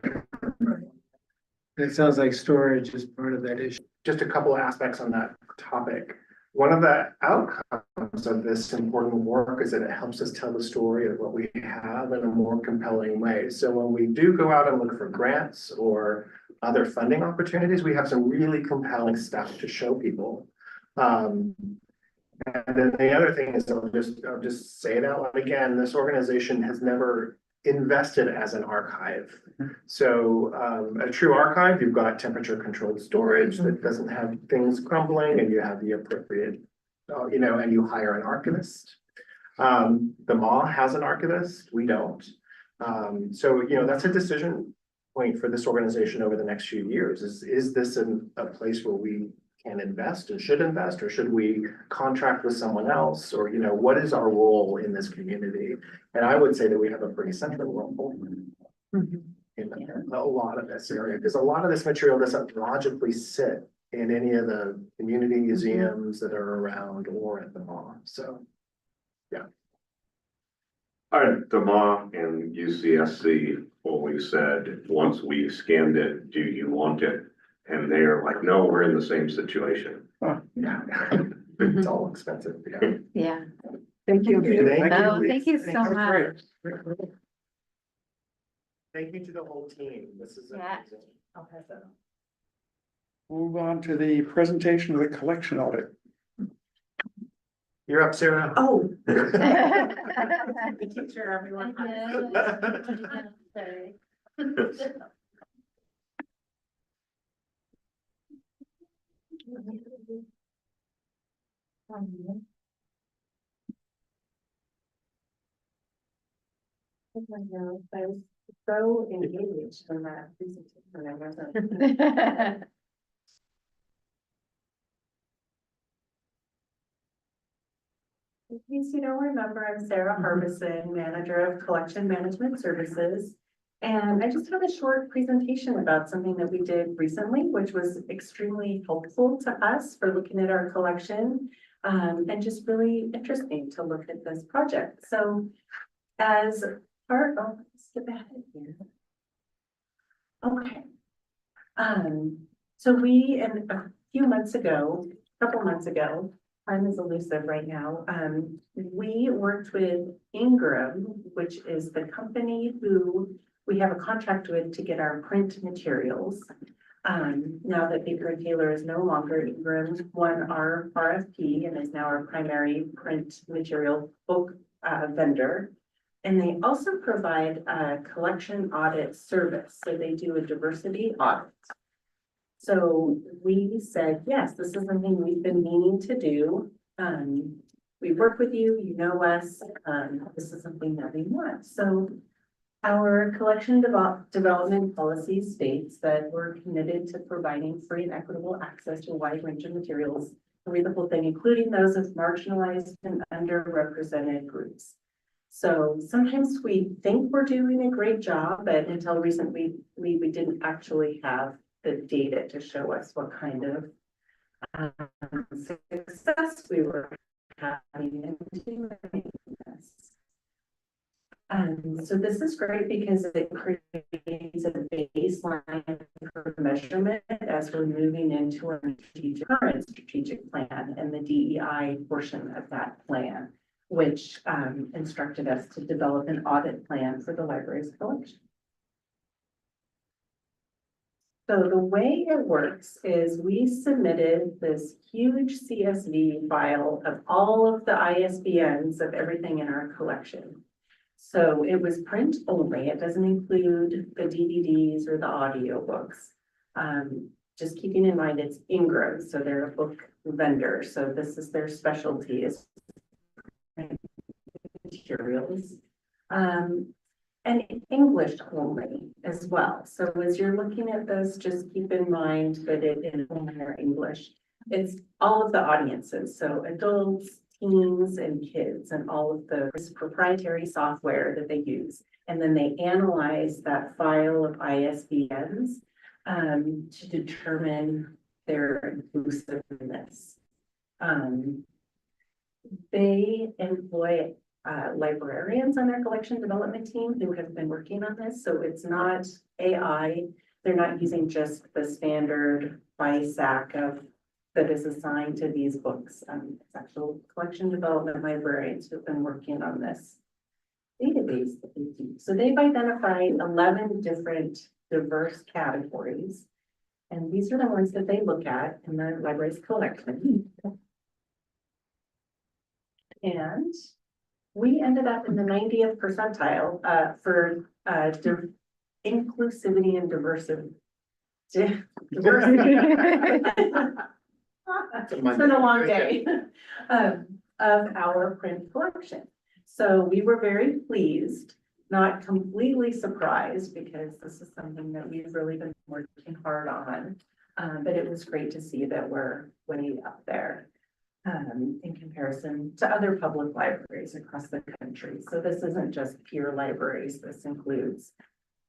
[SPEAKER 10] It sounds like storage is part of that issue.
[SPEAKER 1] Just a couple of aspects on that topic. One of the outcomes of this important work is that it helps us tell the story of what we have in a more compelling way. So when we do go out and look for grants or other funding opportunities, we have some really compelling stuff to show people. And then the other thing is, I'll just say it out loud again, this organization has never invested as an archive. So a true archive, you've got temperature controlled storage that doesn't have things crumbling, and you have the appropriate, you know, and you hire an archivist. The MAW has an archivist, we don't. So, you know, that's a decision point for this organization over the next few years. Is this a place where we can invest and should invest, or should we contract with someone else? Or, you know, what is our role in this community? And I would say that we have a pretty central role in a lot of this area, because a lot of this material doesn't logically sit in any of the community museums that are around or at the MAW. So, yeah.
[SPEAKER 8] All right, the MAW and UCSC always said, once we scanned it, do you want it? And they're like, no, we're in the same situation.
[SPEAKER 1] Yeah. It's all expensive, yeah.
[SPEAKER 7] Yeah.
[SPEAKER 2] Thank you.
[SPEAKER 7] Oh, thank you so much.
[SPEAKER 1] Thank you to the whole team. This is
[SPEAKER 7] Yeah.
[SPEAKER 1] amazing.
[SPEAKER 7] I'll pass that on.
[SPEAKER 4] Move on to the presentation of the collection audit.
[SPEAKER 1] You're up, Sarah.
[SPEAKER 2] Oh.
[SPEAKER 7] The
[SPEAKER 2] teacher, everyone.
[SPEAKER 7] Sorry.
[SPEAKER 5] I was so engaged in that presentation, I wasn't. In case you don't remember, I'm Sarah Harbison, Manager of Collection Management Services. And I just have a short presentation about something that we did recently, which was extremely helpful to us for looking at our collection. And just really interesting to look at this project. So as part of, skip ahead here. Okay. So we, and a few months ago, a couple months ago, time is elusive right now. We worked with Ingram, which is the company who we have a contract with to get our print materials. Now that Baker & Taylor is no longer, Ingram won our RFP and is now our primary print material book vendor. And they also provide a collection audit service. So they do a diversity audit. So we said, yes, this is something we've been meaning to do. We work with you, you know us, this is something that we want. So our collection development policy states that we're committed to providing free and equitable access to a wide range of materials. Read the whole thing, including those of marginalized and underrepresented groups. So sometimes we think we're doing a great job, but until recently, we didn't actually have the data to show us what kind of success we were having in doing this. So this is great because it creates a baseline for measurement as we're moving into our current strategic plan and the DEI portion of that plan, which instructed us to develop an audit plan for the library's collection. So the way it works is we submitted this huge CSV file of all of the ISBNs of everything in our collection. So it was print only. It doesn't include the DVDs or the audiobooks. Just keeping in mind it's Ingram, so they're a book vendor. So this is their specialty is materials. And English only as well. So as you're looking at this, just keep in mind that it is only English. It's all of the audiences, so adults, teens, and kids, and all of the proprietary software that they use. And then they analyze that file of ISBNs to determine their inclusiveness. They employ librarians on their collection development team who have been working on this. So it's not AI. They're not using just the standard BISAC that is assigned to these books. It's actual collection development librarians who have been working on this database that they do. So they've identified 11 different diverse categories. And these are the ones that they look at in the library's collection. And
[SPEAKER 11] We ended up in the 90th percentile, for, inclusivity and diversity. Diversity. It's been a long day, of our print collection. So we were very pleased, not completely surprised, because this is something that we've really been working hard on. But it was great to see that we're way up there, in comparison to other public libraries across the country. So this isn't just pure libraries. This includes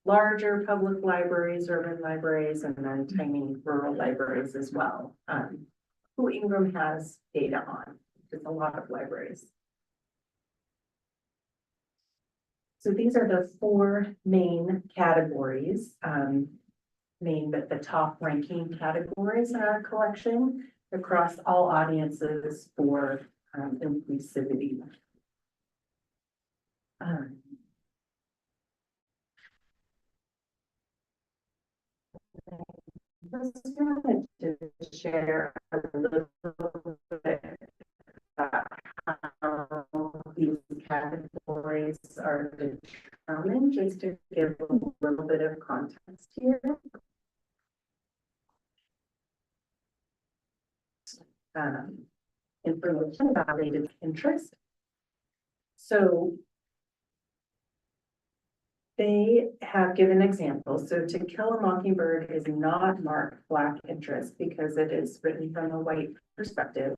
[SPEAKER 11] larger public libraries, urban libraries, and then tiny rural libraries as well. Who Ingram has data on, just a lot of libraries. So these are the 4 main categories, but the top ranking categories in our collection across all audiences for inclusivity. Just wanted to share a little bit about how these categories are determined, just to give a little bit of context here. Information about related interest. So they have given examples. So To Kill a Mockingbird is not marked Black interest because it is written from a white perspective.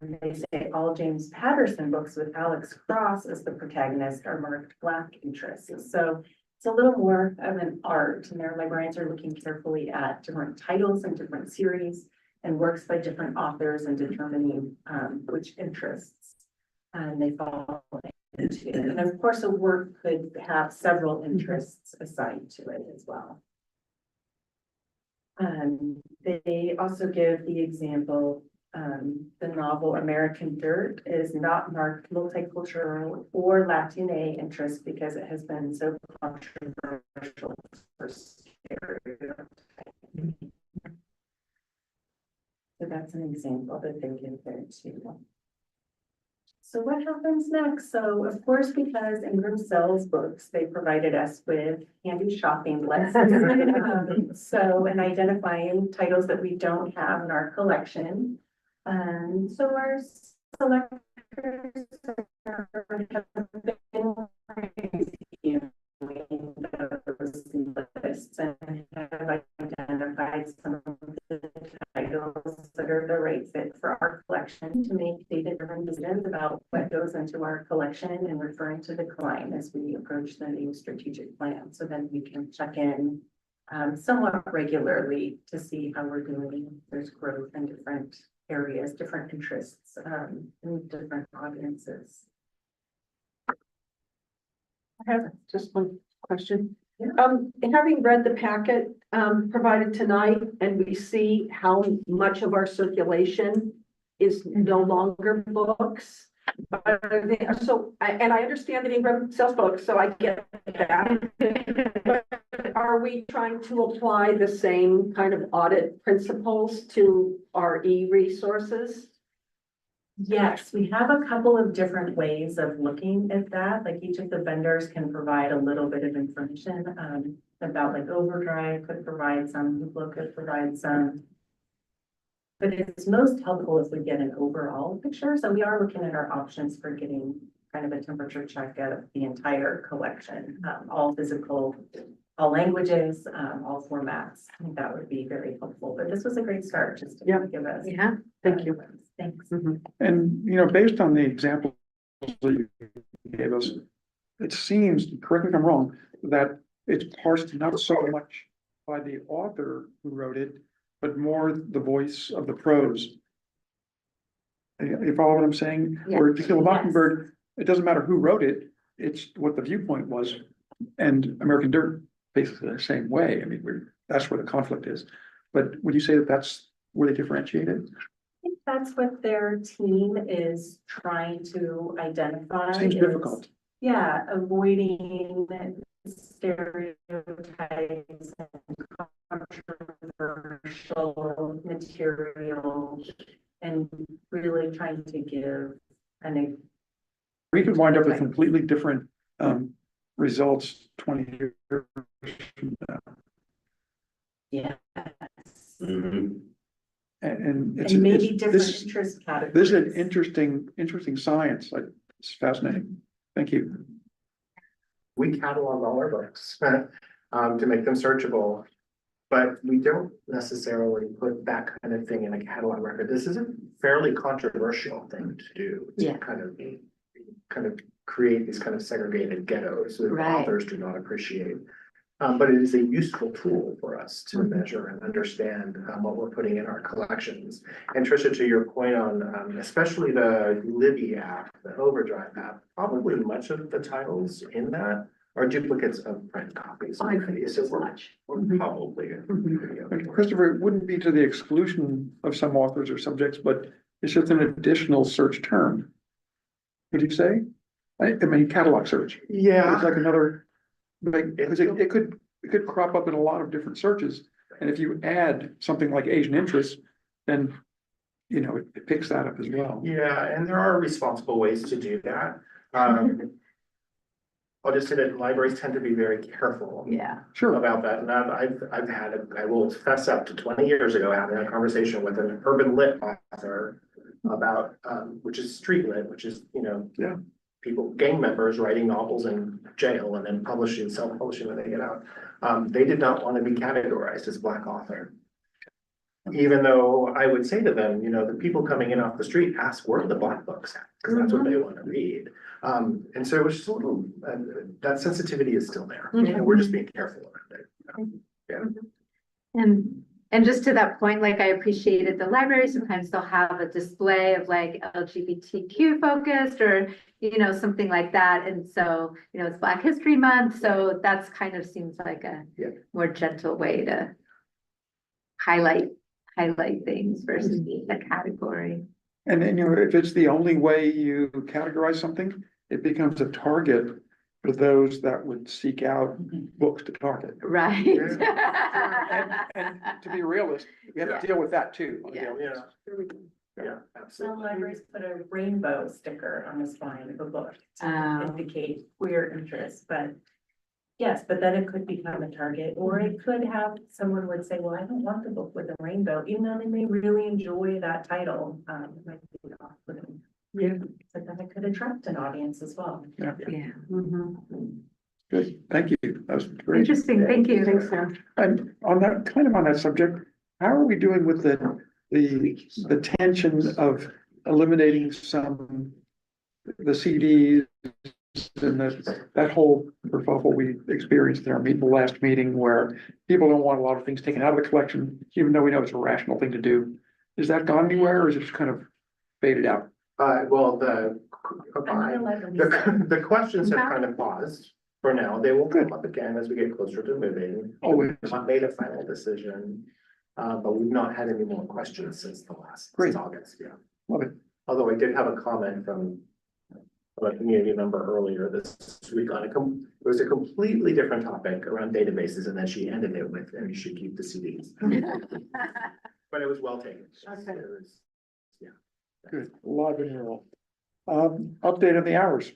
[SPEAKER 11] They say all James Patterson books with Alex Cross as the protagonist are marked Black interests. So it's a little more of an art, and their librarians are looking carefully at different titles and different series and works by different authors and determining which interests they fall into. And of course, a work could have several interests assigned to it as well. They also give the example, the novel American Dirt is not marked multicultural or Latine interest because it has been so controversial for stereotyping. So that's an example that they give there too. So what happens next? So of course, because Ingram sells books, they provided us with handy shopping lists. And identifying titles that we don't have in our collection. So our selectors have been reviewing those lists and have identified some of the titles that are the right fit for our collection to make data-driven decisions about what goes into our collection and referring to the client as we approach the new strategic plan. So then we can check in somewhat regularly to see how we're doing. There's growth in different areas, different interests, and different audiences.
[SPEAKER 2] I have just one question. Having read the packet provided tonight, and we see how much of our circulation is no longer books. And I understand that Ingram sells books, so I get that. But are we trying to apply the same kind of audit principles to our e-resources?
[SPEAKER 11] Yes, we have a couple of different ways of looking at that. Like each of the vendors can provide a little bit of information about, like Overdrive could provide some, Hoopla could provide some. But it's most helpful if we get an overall picture. So we are looking at our options for getting kind of a temperature check of the entire collection, all physical, all languages, all formats. I think that would be very helpful. But this was a great start just to give us.
[SPEAKER 2] Yeah, thank you.
[SPEAKER 11] Thanks.
[SPEAKER 4] And, you know, based on the examples that you gave us, it seems, correct me if I'm wrong, that it's parsed not so much by the author who wrote it, but more the voice of the prose. You follow what I'm saying? Or To Kill a Mockingbird, it doesn't matter who wrote it, it's what the viewpoint was. And American Dirt, basically the same way. I mean, that's where the conflict is. But would you say that that's where they differentiate it?
[SPEAKER 11] I think that's what their team is trying to identify.
[SPEAKER 4] Seems difficult.
[SPEAKER 11] Yeah, avoiding stereotypes and controversial material and really trying to give
[SPEAKER 4] we could wind up with completely different, results 20 years from now.
[SPEAKER 11] Yes.
[SPEAKER 8] Mhm.
[SPEAKER 4] And it's,
[SPEAKER 11] And maybe
[SPEAKER 4] it's,
[SPEAKER 11] different
[SPEAKER 4] this,
[SPEAKER 11] interest categories.
[SPEAKER 4] this is an interesting science. Like, it's fascinating. Thank you.
[SPEAKER 1] We catalog all our books, to make them searchable. But we don't necessarily put that kind of thing in a catalog record. This is a fairly controversial thing to do.
[SPEAKER 7] Yeah.
[SPEAKER 1] To kind of create these kind of segregated ghettos that
[SPEAKER 7] Right.
[SPEAKER 1] authors do not appreciate. But it is a useful tool for us to measure and understand what we're putting in our collections. And Tricia, to your point on especially the Libby app, the Overdrive app, probably much of the titles in that are duplicates of print copies.
[SPEAKER 2] I think it's as much.
[SPEAKER 1] Or probably.
[SPEAKER 4] And Christopher, it wouldn't be to the exclusion of some authors or subjects, but it's just an additional search term. Would you say? I mean, catalog search.
[SPEAKER 1] Yeah.
[SPEAKER 4] It's like another, like, because it could crop up in a lot of different searches. And if you add something like Asian interests, then, you know, it picks that up as well.
[SPEAKER 1] Yeah, and there are responsible ways to do that. I'll just say that libraries tend to be very careful
[SPEAKER 7] Yeah.
[SPEAKER 4] Sure.
[SPEAKER 1] about that. And I will fess up to 20 years ago, having a conversation with an urban lit author about, which is street lit, which is, you know.
[SPEAKER 4] Yeah.
[SPEAKER 1] People, gang members writing novels in jail and then publishing, self-publishing when they get out. They did not want to be categorized as Black author. Even though I would say to them, you know, the people coming in off the street ask where are the Black books at, because that's what they want to read. And so it was just a little, that sensitivity is still there, and we're just being careful around it. Yeah.
[SPEAKER 7] And just to that point, like I appreciated the library, sometimes they'll have a display of like LGBTQ focused or, you know, something like that. And so, you know, it's Black History Month, so that's kind of seems like a
[SPEAKER 1] Yeah.
[SPEAKER 7] more gentle way to highlight things versus being a category.
[SPEAKER 4] And then, you know, if it's the only way you categorize something, it becomes a target for those that would seek out books to target.
[SPEAKER 7] Right.
[SPEAKER 4] And to be realist, we have to deal with that too.
[SPEAKER 7] Yeah.
[SPEAKER 1] Yeah,
[SPEAKER 11] Some
[SPEAKER 1] absolutely.
[SPEAKER 11] libraries put a rainbow sticker on the spine of a book to
[SPEAKER 7] Oh.
[SPEAKER 11] indicate queer interest, but. Yes, but then it could become a target, or it could have, someone would say, well, I don't want the book with a rainbow, even though they may really enjoy that title, it might be off-putting.
[SPEAKER 4] Yeah.
[SPEAKER 11] But then it could attract an audience as well.
[SPEAKER 7] Yeah.
[SPEAKER 4] Good, thank you. That was great.
[SPEAKER 7] Interesting, thank you.
[SPEAKER 2] Thanks, Sam.
[SPEAKER 4] And on that, kind of on that subject, how are we doing with the tension of eliminating the CDs and that whole kerfuffle we experienced in our the last meeting where people don't want a lot of things taken out of the collection, even though we know it's a rational thing to do. Has that gone anywhere or is it just kind of faded out?
[SPEAKER 1] Well,
[SPEAKER 11] I'm gonna let them-
[SPEAKER 1] the questions have kind of paused for now. They will come up again as we get closer to moving.
[SPEAKER 4] Always.
[SPEAKER 1] We've not made a final decision, but we've not had any more questions since
[SPEAKER 4] Great.
[SPEAKER 1] August, yeah.
[SPEAKER 4] Love it.
[SPEAKER 1] Although I did have a comment from a community member earlier this week on it was a completely different topic around databases, and then she ended it with, and you should keep the CDs. But it was well taken.
[SPEAKER 2] Okay.
[SPEAKER 1] It was- Yeah.
[SPEAKER 4] Good, live and roll. Update on the hours.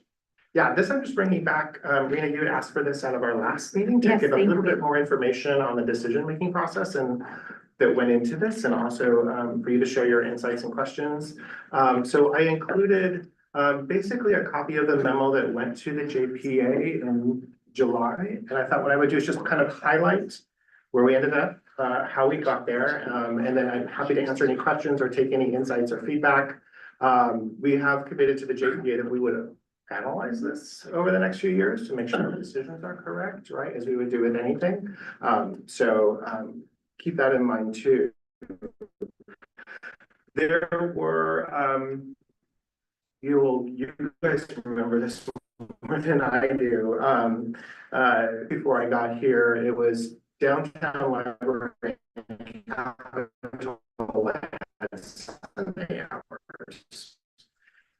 [SPEAKER 1] Yeah, this I'm just bringing back, Rena, you had asked for this out of our last meeting to
[SPEAKER 7] Yes,
[SPEAKER 1] give a
[SPEAKER 7] thank
[SPEAKER 1] little
[SPEAKER 7] you.
[SPEAKER 1] bit more information on the decision-making process and that went into this, and also for you to share your insights and questions. So I included basically a copy of the memo that went to the JPA in July. And I thought what I would do is just kind of highlight where we ended up, how we got there. And then I'm happy to answer any questions or take any insights or feedback. We have committed to the JPA that we would analyze this over the next few years to make sure the decisions are correct, right? As we would do with anything. So keep that in mind too. There were, you guys remember this more than I do. Before I got here, it was downtown library. Sunday hours.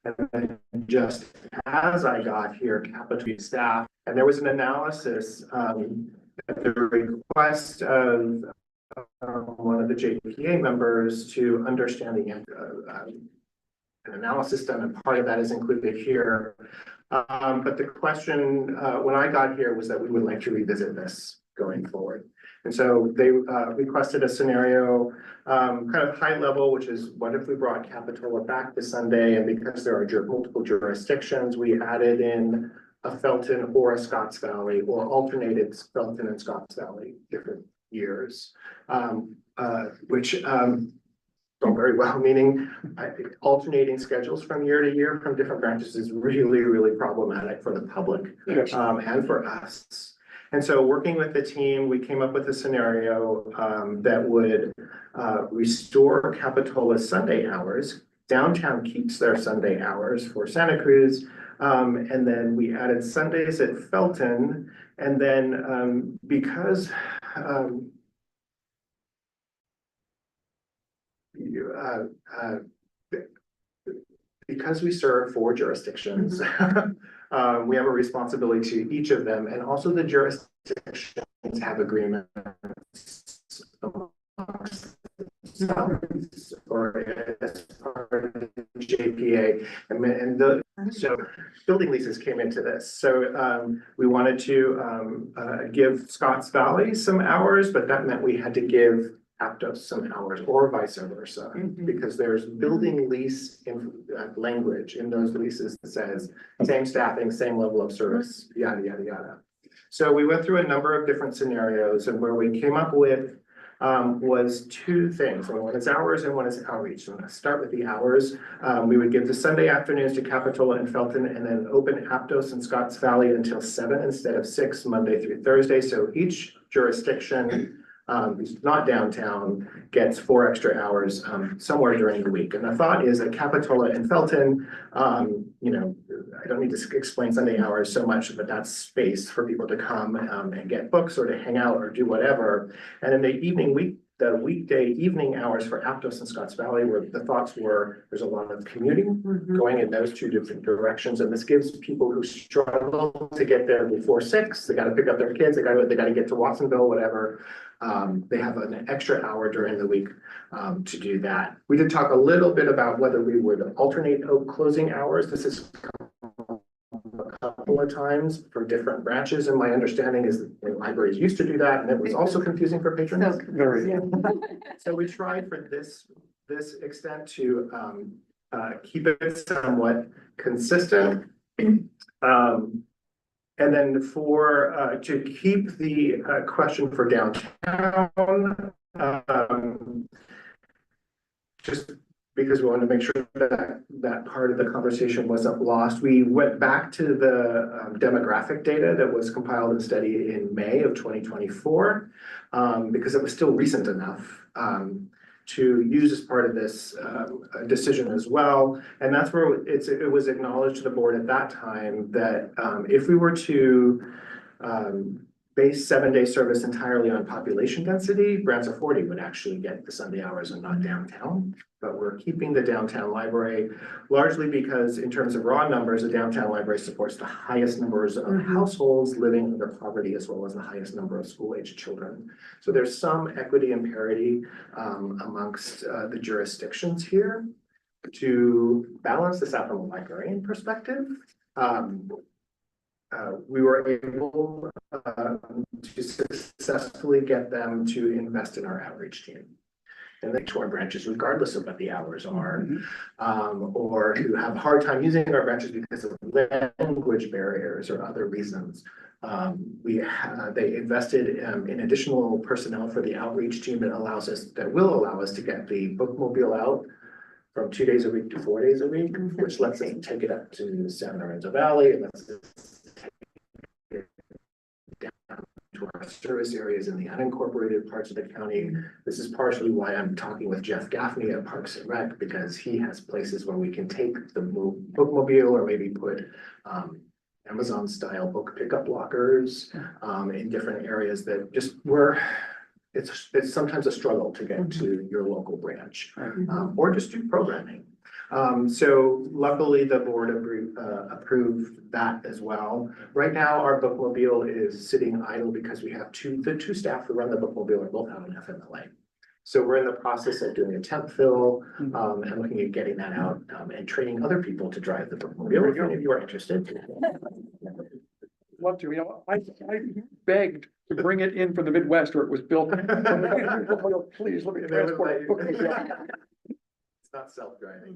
[SPEAKER 1] And then just as I got here, Capitol staff, and there was an analysis at the request of one of the JPA members to understand the an analysis done, and part of that is included here. But the question, when I got here, was that we would like to revisit this going forward. And so they requested a scenario, kind of high level, which is what if we brought Capitola back this Sunday? And because there are multiple jurisdictions, we added in a Felton or a Scotts Valley, or alternated Felton and Scotts Valley different years, which don't very well, meaning alternating schedules from year to year from different branches is really, really problematic for the public and for us. And so working with the team, we came up with a scenario that would restore Capitola's Sunday hours. Downtown keeps their Sunday hours for Santa Cruz. And then we added Sundays at Felton. And then because we serve 4 jurisdictions, we have a responsibility to each of them, and also the jurisdictions have agreements or as part of the JPA, so building leases came into this. So we wanted to give Scotts Valley some hours, but that meant we had to give Aptos some hours, or vice versa, because there's building lease in language in those leases that says same staffing, same level of service, yada, yada, yada. So we went through a number of different scenarios, and where we came up with was 2 things. One is hours and one is outreach. So I'm going to start with the hours. We would give the Sunday afternoons to Capitola and Felton, and then open Aptos and Scotts Valley until 7 instead of 6, Monday through Thursday. So each jurisdiction, not downtown, gets 4 extra hours somewhere during the week. And the thought is that Capitola and Felton, you know, I don't need to explain Sunday hours so much, but that's space for people to come and get books or to hang out or do whatever. And then the weekday evening hours for Aptos and Scotts Valley, where the thoughts were there's a lot of commuting going in those 2 different directions. And this gives people who struggle to get there before 6, they got to pick up their kids, they got to get to Watsonville, whatever. They have an extra hour during the week to do that. We did talk a little bit about whether we would alternate closing hours. This is a couple of times for different branches, and my understanding is that the libraries used to do that, and it was also confusing for patrons.
[SPEAKER 4] Very.
[SPEAKER 1] So we tried for this extent to keep it somewhat consistent. And then for to keep the question for downtown, just because we wanted to make sure that that part of the conversation wasn't lost, we went back to the demographic data that was compiled and studied in May of 2024, because it was still recent enough to use as part of this decision as well. And that's where it was acknowledged to the board at that time that if we were to base 7-day service entirely on population density, Branson 40 would actually get the Sunday hours and not downtown. But we're keeping the downtown library largely because in terms of raw numbers, the downtown library supports the highest numbers of households living under poverty, as well as the highest number of school-aged children. So there's some equity and parity amongst the jurisdictions here to balance this out from a librarian perspective. We were able to successfully get them to invest in our outreach team. And they to our branches, regardless of what the hours are, or who have a hard time using our branches because of language barriers or other reasons. They invested in additional personnel for the outreach team that will allow us to get the bookmobile out from 2 days a week to 4 days a week, which lets us take it up to San Lorenzo Valley and lets us take it down to our service areas in the unincorporated parts of the county. This is partially why I'm talking with Jeff Gaffney at Parks and Rec, because he has places where we can take the bookmobile or maybe put Amazon style book pickup lockers in different areas that just it's sometimes a struggle to get to your local branch or just do programming. So luckily the board approved that as well. Right now, our bookmobile is sitting idle because we have the two staff who run the bookmobile are both out in FMLA. So we're in the process of doing a temp fill, and looking at getting that out, and training other people to drive the bookmobile, if any of you are interested.
[SPEAKER 4] Love to, you know, I begged to bring it in from the Midwest where it was built. Please, let me transport.
[SPEAKER 1] It's not self-driving.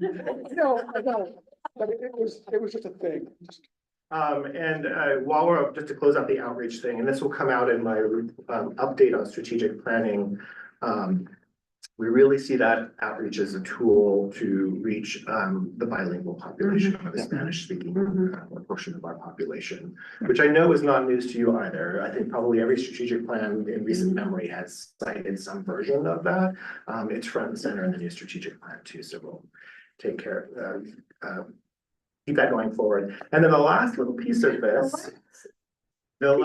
[SPEAKER 4] No, I know, but it was just a thing.
[SPEAKER 1] While just to close out the outreach thing, and this will come out in my update on strategic planning. We really see that outreach as a tool to reach the bilingual population, or the Spanish speaking portion of our population, which I know is not news to you either. I think probably every strategic plan in recent memory has cited some version of that. It's front and center in the new strategic plan too, so we'll take care of keep that going forward. And then the last little piece of this, that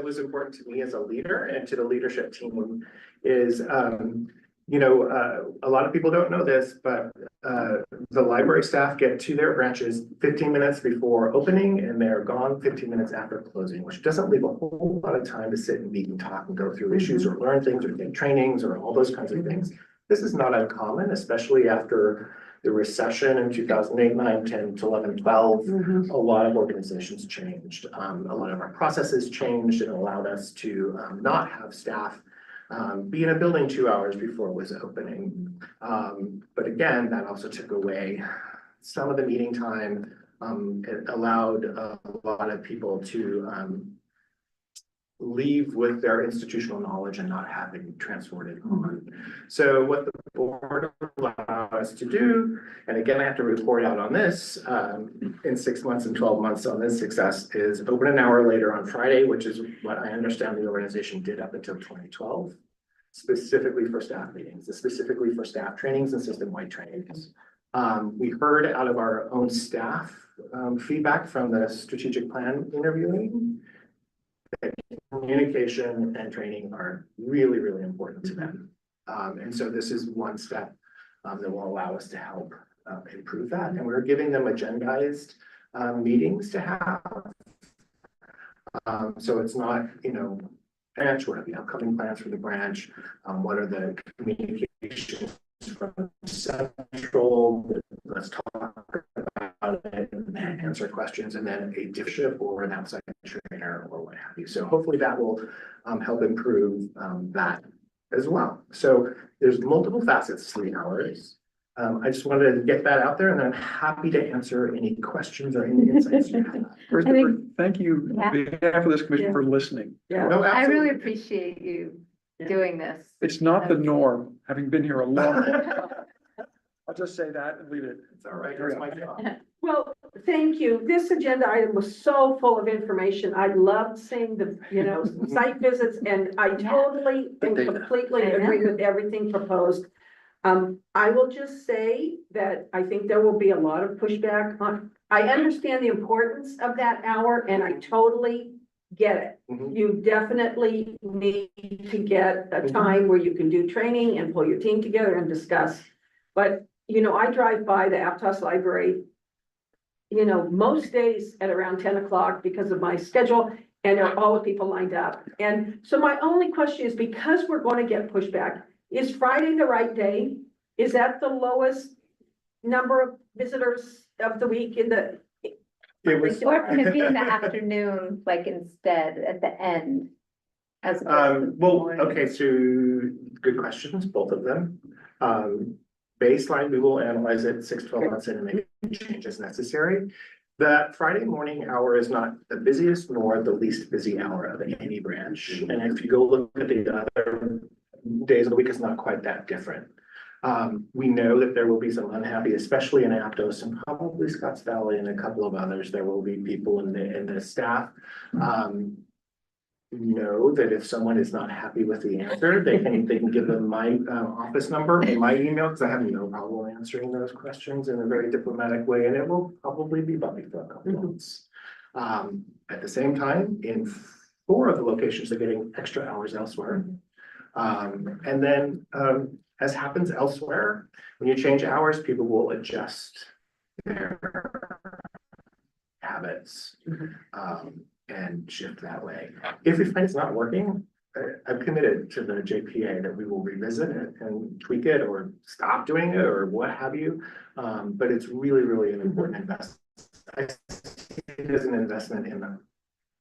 [SPEAKER 1] was important to me as a leader and to the leadership team is, a lot of people don't know this, but the library staff get to their branches 15 minutes before opening and they're gone 15 minutes after closing, which doesn't leave a whole lot of time to sit and meet and talk and go through issues or learn things or take trainings or all those kinds of things. This is not uncommon, especially after the recession in 2008, 9, 10, 11, 12, a lot of organizations changed. A lot of our processes changed and allowed us to not have staff be in a building 2 hours before it was opening. But again, that also took away some of the meeting time. It allowed a lot of people to leave with their institutional knowledge and not having transported on. So what the board allowed us to do, and again, I have to report out on this in 6 months and 12 months on this success, is open an hour later on Friday, which is what I understand the organization did up until 2012, specifically for staff meetings, specifically for staff trainings and system-wide trainings. We heard out of our own staff feedback from the strategic plan interviewing that communication and training are really, really important to them. And so this is one step that will allow us to help improve that. And we're giving them agendized meetings to have. So it's not, branch, what are the upcoming plans for the branch? What are the communications from central? Let's talk about it and answer questions, and then a diff ship or an outside trainer or what have you. So hopefully that will help improve that as well. So there's multiple facets to the hours. I just wanted to get that out there, and I'm happy to answer any questions or any insights you have.
[SPEAKER 4] First,
[SPEAKER 7] I think-
[SPEAKER 4] thank you on behalf of this commission for listening.
[SPEAKER 1] No,
[SPEAKER 7] I really
[SPEAKER 1] absolutely.
[SPEAKER 7] appreciate you doing this.
[SPEAKER 4] It's not the norm, having been here a long time. I'll just say that and leave it.
[SPEAKER 1] It's all right, it's my job.
[SPEAKER 2] Well, thank you. This agenda item was so full of information. I loved seeing the, site visits, and I totally and completely agree with everything proposed. I will just say that I think there will be a lot of pushback on, I understand the importance of that hour, and I totally get it. You definitely need to get a time where you can do training and pull your team together and discuss. But, I drive by the Aptos Library, most days at around 10 o'clock because of my schedule, and there are all the people lined up. And so my only question is, because we're going to get pushback, is Friday the right day? Is that the lowest number of visitors of the week in the?
[SPEAKER 1] It was,
[SPEAKER 7] Or can it be in the afternoon, like instead at the end? As opposed to the morning?
[SPEAKER 1] okay, so good questions, both of them. Baseline, we will analyze it 6-12 months in and make changes necessary. That Friday morning hour is not the busiest nor the least busy hour of any branch. And if you go look at the other days of the week, it's not quite that different. We know that there will be some unhappy, especially in Aptos and probably Scotts Valley and a couple of others. There will be people in the staff. Know that if someone is not happy with the answer, they can give them my office number and my email, because I have no problem answering those questions in a very diplomatic way, and it will probably be bumpy for a couple months. At the same time, in 4 of the locations, they're getting extra hours elsewhere. And then, as happens elsewhere, when you change hours, people will adjust their habits and shift that way. If we find it's not working, I've committed to the JPA that we will revisit it and tweak it or stop doing it or what have you. But it's really, really an important investment. I see it as an investment in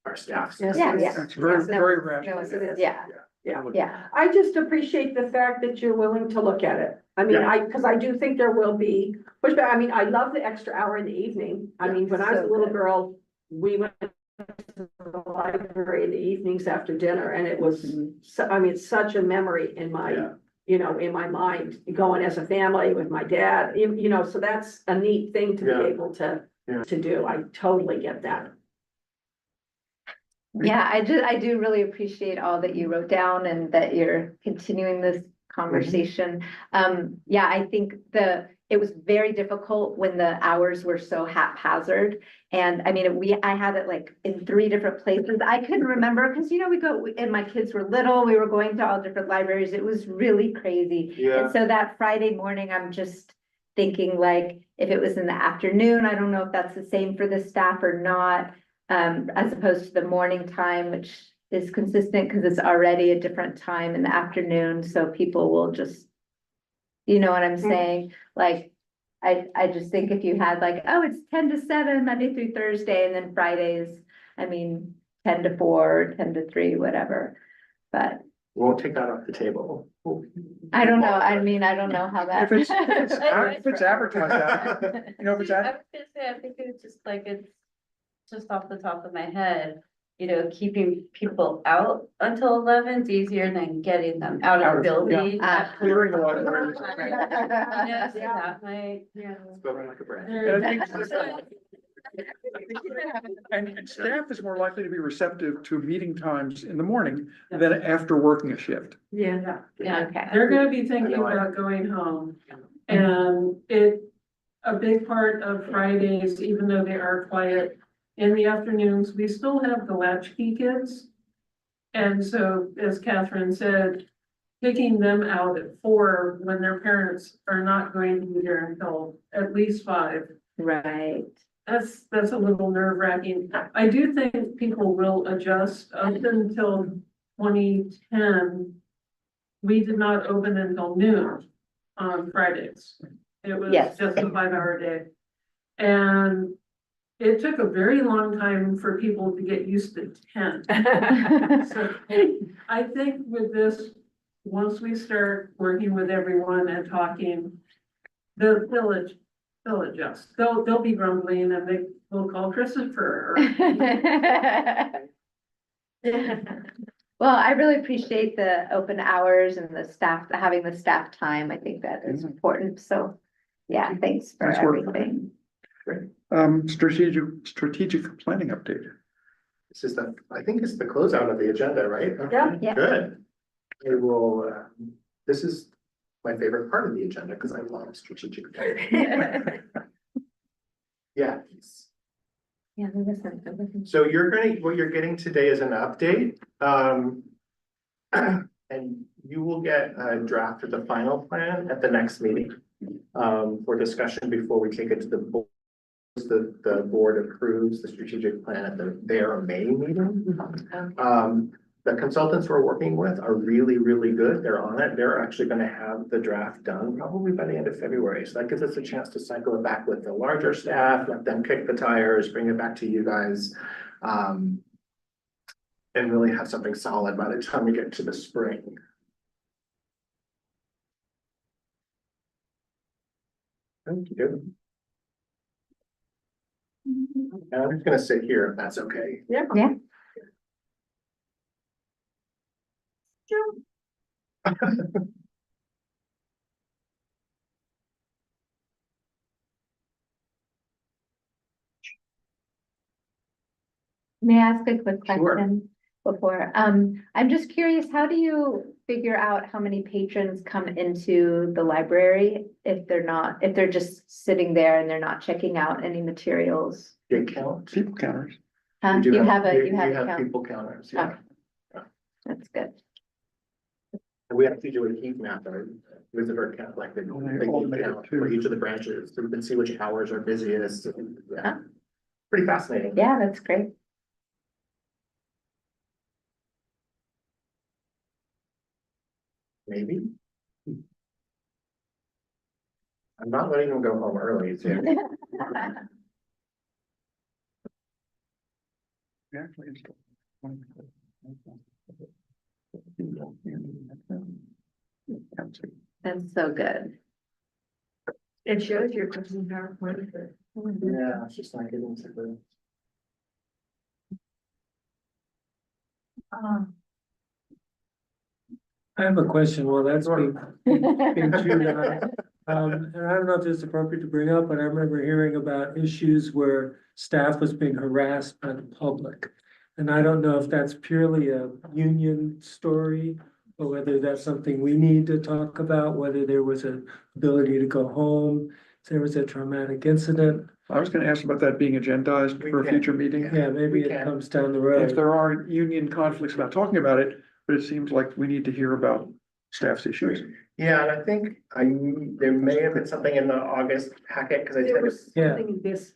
[SPEAKER 1] our staff.
[SPEAKER 2] Yes,
[SPEAKER 7] Yeah,
[SPEAKER 2] it is.
[SPEAKER 7] yeah.
[SPEAKER 4] It's very,
[SPEAKER 2] Yes,
[SPEAKER 4] very
[SPEAKER 2] no,
[SPEAKER 4] rational.
[SPEAKER 2] it is.
[SPEAKER 7] Yeah,
[SPEAKER 2] Yeah.
[SPEAKER 7] yeah.
[SPEAKER 2] I just appreciate the fact that you're willing to look at it. I mean,
[SPEAKER 1] Yeah.
[SPEAKER 2] because I do think there will be pushback. I mean, I love the extra hour in the evening. I
[SPEAKER 1] Yeah.
[SPEAKER 2] mean, when I was a
[SPEAKER 7] So
[SPEAKER 2] little
[SPEAKER 7] good.
[SPEAKER 2] girl, we went to the library in the evenings after dinner, and it was, so, I mean, it's such a memory in my,
[SPEAKER 1] Yeah.
[SPEAKER 2] you know, in my mind, going as a family with my dad, you know, so that's a neat thing to be
[SPEAKER 1] Yeah.
[SPEAKER 2] able to
[SPEAKER 1] Yeah.
[SPEAKER 2] do. I totally get that.
[SPEAKER 7] Yeah, I do really appreciate all that you wrote down and that you're continuing this conversation. Yeah, I think it was very difficult when the hours were so haphazard. And I mean, I had it like in 3 different places. I couldn't remember because, you know, and my kids were little, we were going to all different libraries. It was really crazy.
[SPEAKER 1] Yeah.
[SPEAKER 7] And so that Friday morning, I'm just thinking like, if it was in the afternoon, I don't know if that's the same for the staff or not. As opposed to the morning time, which is consistent because it's already a different time in the afternoon, so people will just, you know what I'm saying? Like, I just think if you had like, oh, it's 10 to 7, Monday through Thursday, and then Fridays, I mean, 10 to 4, 10 to 3, whatever. But
[SPEAKER 1] We'll take that off the table.
[SPEAKER 7] I don't know, I mean, I don't know how that.
[SPEAKER 4] If it's advertised that, you know, if it's
[SPEAKER 11] I
[SPEAKER 4] ad,
[SPEAKER 11] was gonna say, I think it's just like, it's just off the top of my head, you know, keeping people out until 11 is easier than getting them out of the building.
[SPEAKER 7] Ah.
[SPEAKER 4] clearing the library.
[SPEAKER 11] Yes, that might, yeah.
[SPEAKER 1] Spoken like a brand.
[SPEAKER 4] And I think- And staff is more likely to be receptive to meeting times in the morning than after working a shift.
[SPEAKER 5] Yeah,
[SPEAKER 7] Okay.
[SPEAKER 5] they're gonna be thinking
[SPEAKER 1] I know,
[SPEAKER 5] about going home. And a big part of Fridays, even though they are quiet, in the afternoons, we still have the latchkey kids. And so, as Catherine said, picking them out at 4 when their parents are not going to be there until at least 5.
[SPEAKER 7] Right.
[SPEAKER 5] That's a little nerve wracking. I do think people will adjust. Up until 2010. We did not open until noon on Fridays. It was
[SPEAKER 7] Yes.
[SPEAKER 5] just a 5-hour day. And it took a very long time for people to get used to 10. So I think with this, once we start working with everyone and talking, they'll adjust. They'll be grumbling and they will call Christopher.
[SPEAKER 7] Well, I really appreciate the open hours and the staff, having the staff time. I think that is important. So, yeah, thanks for
[SPEAKER 4] Nice work.
[SPEAKER 7] everything.
[SPEAKER 4] Strategic planning update.
[SPEAKER 1] This is I think it's the closeout of the agenda, right?
[SPEAKER 2] Yeah.
[SPEAKER 7] Yeah.
[SPEAKER 1] Good. We will, this is my favorite part of the agenda because I love strategic planning. Yeah.
[SPEAKER 7] Yeah, listen.
[SPEAKER 1] So what you're getting today is an update. And you will get a draft of the final plan at the next meeting. For discussion before we take it to the board. The board approves the strategic plan at their May meeting. The consultants we're working with are really, really good. They're on it. They're actually gonna have the draft done probably by the end of February. So that gives us a chance to cycle it back with the larger staff, let them kick the tires, bring it back to you guys. And really have something solid by the time we get to the spring. Thank you. And I'm just gonna sit here if that's okay.
[SPEAKER 2] Yeah.
[SPEAKER 7] Yeah. May I ask a quick
[SPEAKER 1] Sure.
[SPEAKER 7] question before? I'm just curious, how do you figure out how many patrons come into the library if they're just sitting there and they're not checking out any materials?
[SPEAKER 1] You count.
[SPEAKER 4] People counters.
[SPEAKER 7] Huh?
[SPEAKER 1] We do
[SPEAKER 7] You have a
[SPEAKER 1] we have
[SPEAKER 7] count.
[SPEAKER 1] people counters, yeah.
[SPEAKER 7] That's good.
[SPEAKER 1] And we have to do a heat map or visitor count, like the heat count for each of the branches, so we can see which hours are busiest. Yeah.
[SPEAKER 7] Huh.
[SPEAKER 1] Pretty fascinating.
[SPEAKER 7] Yeah, that's great.
[SPEAKER 1] Maybe. I'm not letting them go home early, too.
[SPEAKER 4] We actually installed.
[SPEAKER 7] That's so good.
[SPEAKER 9] It shows your custom PowerPoint.
[SPEAKER 1] Yeah, it's just not getting to the.
[SPEAKER 10] I have a question, well, that's being chewed on. And I don't know if it's appropriate to bring up, but I remember hearing about issues where staff was being harassed by the public. And I don't know if that's purely a union story, or whether that's something we need to talk about, whether there was an ability to go home, if there was a traumatic incident.
[SPEAKER 4] I was gonna ask about that being agendized
[SPEAKER 1] We
[SPEAKER 4] for a
[SPEAKER 1] can,
[SPEAKER 4] future meeting.
[SPEAKER 10] Yeah, maybe
[SPEAKER 1] We
[SPEAKER 10] it
[SPEAKER 1] can.
[SPEAKER 10] comes down the
[SPEAKER 4] If
[SPEAKER 10] road.
[SPEAKER 4] there are union conflicts about talking about it, but it seems like we need to hear about staff's issues.
[SPEAKER 1] Yeah, and I think there may have been something in the August packet, because I
[SPEAKER 2] There
[SPEAKER 1] tend
[SPEAKER 2] was
[SPEAKER 1] to.
[SPEAKER 10] Yeah.
[SPEAKER 2] something in this,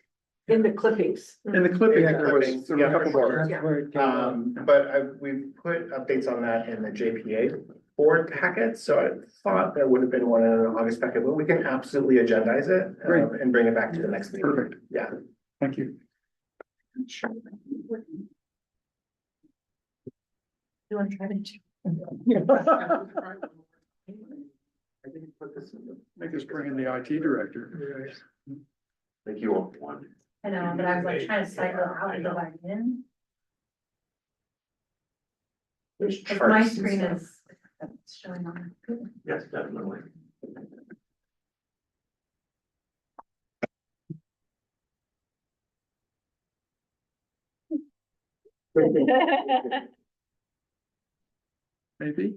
[SPEAKER 2] in the clippings.
[SPEAKER 4] In the clipping,
[SPEAKER 1] Yeah,
[SPEAKER 4] there was a
[SPEAKER 1] yeah, for
[SPEAKER 4] couple
[SPEAKER 1] sure.
[SPEAKER 4] of.
[SPEAKER 10] That's where it came up.
[SPEAKER 1] But we've put updates on that in the JPA board packet, so I thought there would have been one in the August packet, but we can absolutely agendize it.
[SPEAKER 4] Great.
[SPEAKER 1] And bring it back to the next meeting.
[SPEAKER 4] Perfect,
[SPEAKER 1] Yeah.
[SPEAKER 4] thank you.
[SPEAKER 9] You want to try to?
[SPEAKER 1] I didn't put this in the.
[SPEAKER 4] Make us bring in the IT director.
[SPEAKER 8] Think you want one.
[SPEAKER 3] I know, but I was like trying to cycle out and go back in.
[SPEAKER 1] There's
[SPEAKER 3] Cause
[SPEAKER 1] charts
[SPEAKER 3] my
[SPEAKER 1] and
[SPEAKER 3] screen
[SPEAKER 1] stuff.
[SPEAKER 3] is it's showing on.
[SPEAKER 8] Yes, definitely.
[SPEAKER 4] Maybe.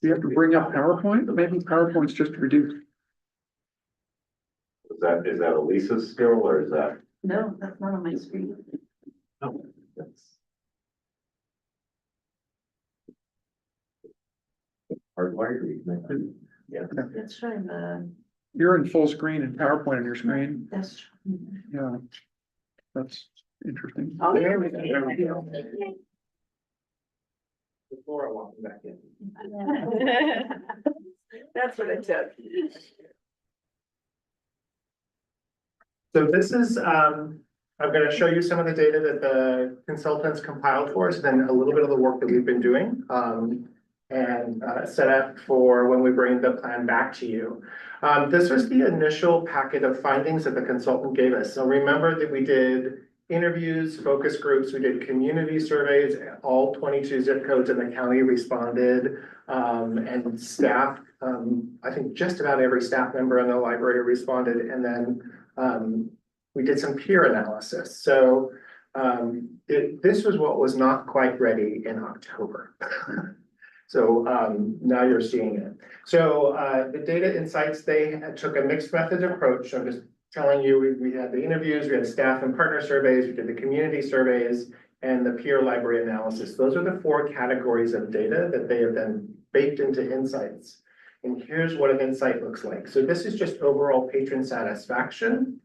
[SPEAKER 4] You have to bring up PowerPoint, but maybe PowerPoint's just reduced.
[SPEAKER 8] Is that Elisa's skill or is that?
[SPEAKER 3] No, that's not on my screen.
[SPEAKER 8] No, that's. Hardwired.
[SPEAKER 1] Yeah.
[SPEAKER 3] It's showing the,
[SPEAKER 4] You're in full screen and PowerPoint on your screen,
[SPEAKER 3] that's.
[SPEAKER 4] yeah. That's interesting.
[SPEAKER 2] Oh,
[SPEAKER 1] There we go. There we go. Before I walk back in.
[SPEAKER 2] That's what it said.
[SPEAKER 1] So this is, I'm gonna show you some of the data that the consultants compiled for us, then a little bit of the work that we've been doing. And set up for when we bring the plan back to you. This was the initial packet of findings that the consultant gave us. So remember that we did interviews, focus groups, we did community surveys, all 22 zip codes in the county responded. And staff, I think just about every staff member in the library responded. And then we did some peer analysis. So this was what was not quite ready in October. So now you're seeing it. So the data insights, they took a mixed method approach. I'm just telling you, we had the interviews, we had staff and partner surveys, we did the community surveys, and the peer library analysis. Those are the 4 categories of data that they have then baked into insights. And here's what an insight looks like. So this is just overall patron satisfaction.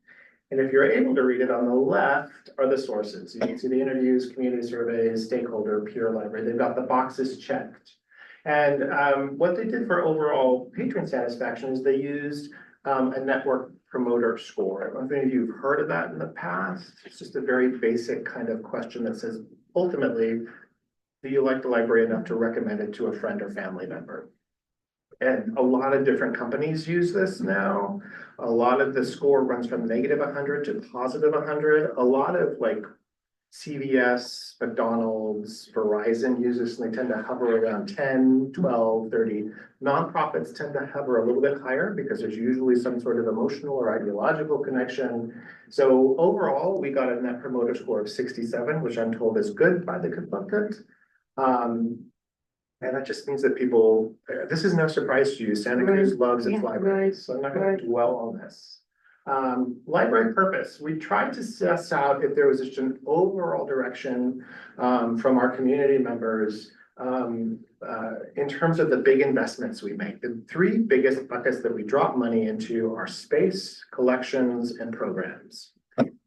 [SPEAKER 1] And if you're able to read it, on the left are the sources. You can see the interviews, community surveys, stakeholder, peer library. They've got the boxes checked. And what they did for overall patron satisfaction is they used a network promoter score. I don't know if any of you have heard of that in the past. It's just a very basic kind of question that says, ultimately, do you like the library enough to recommend it to a friend or family member? And a lot of different companies use this now. A lot of the score runs from -100 to +100. A lot of like CVS, McDonald's, Verizon use this, and they tend to hover around 10, 12, 30. Nonprofits tend to hover a little bit higher because there's usually some sort of emotional or ideological connection. So overall, we got a net promoter score of 67, which I'm told is good by the consultant. And that just means that people, this is no surprise to you, Santa Cruz loves its libraries, so I'm not going to dwell on this. Library purpose, we tried to suss out if there was just an overall direction from our community members in terms of the big investments we make. The 3 biggest buckets that we drop money into are space, collections, and programs.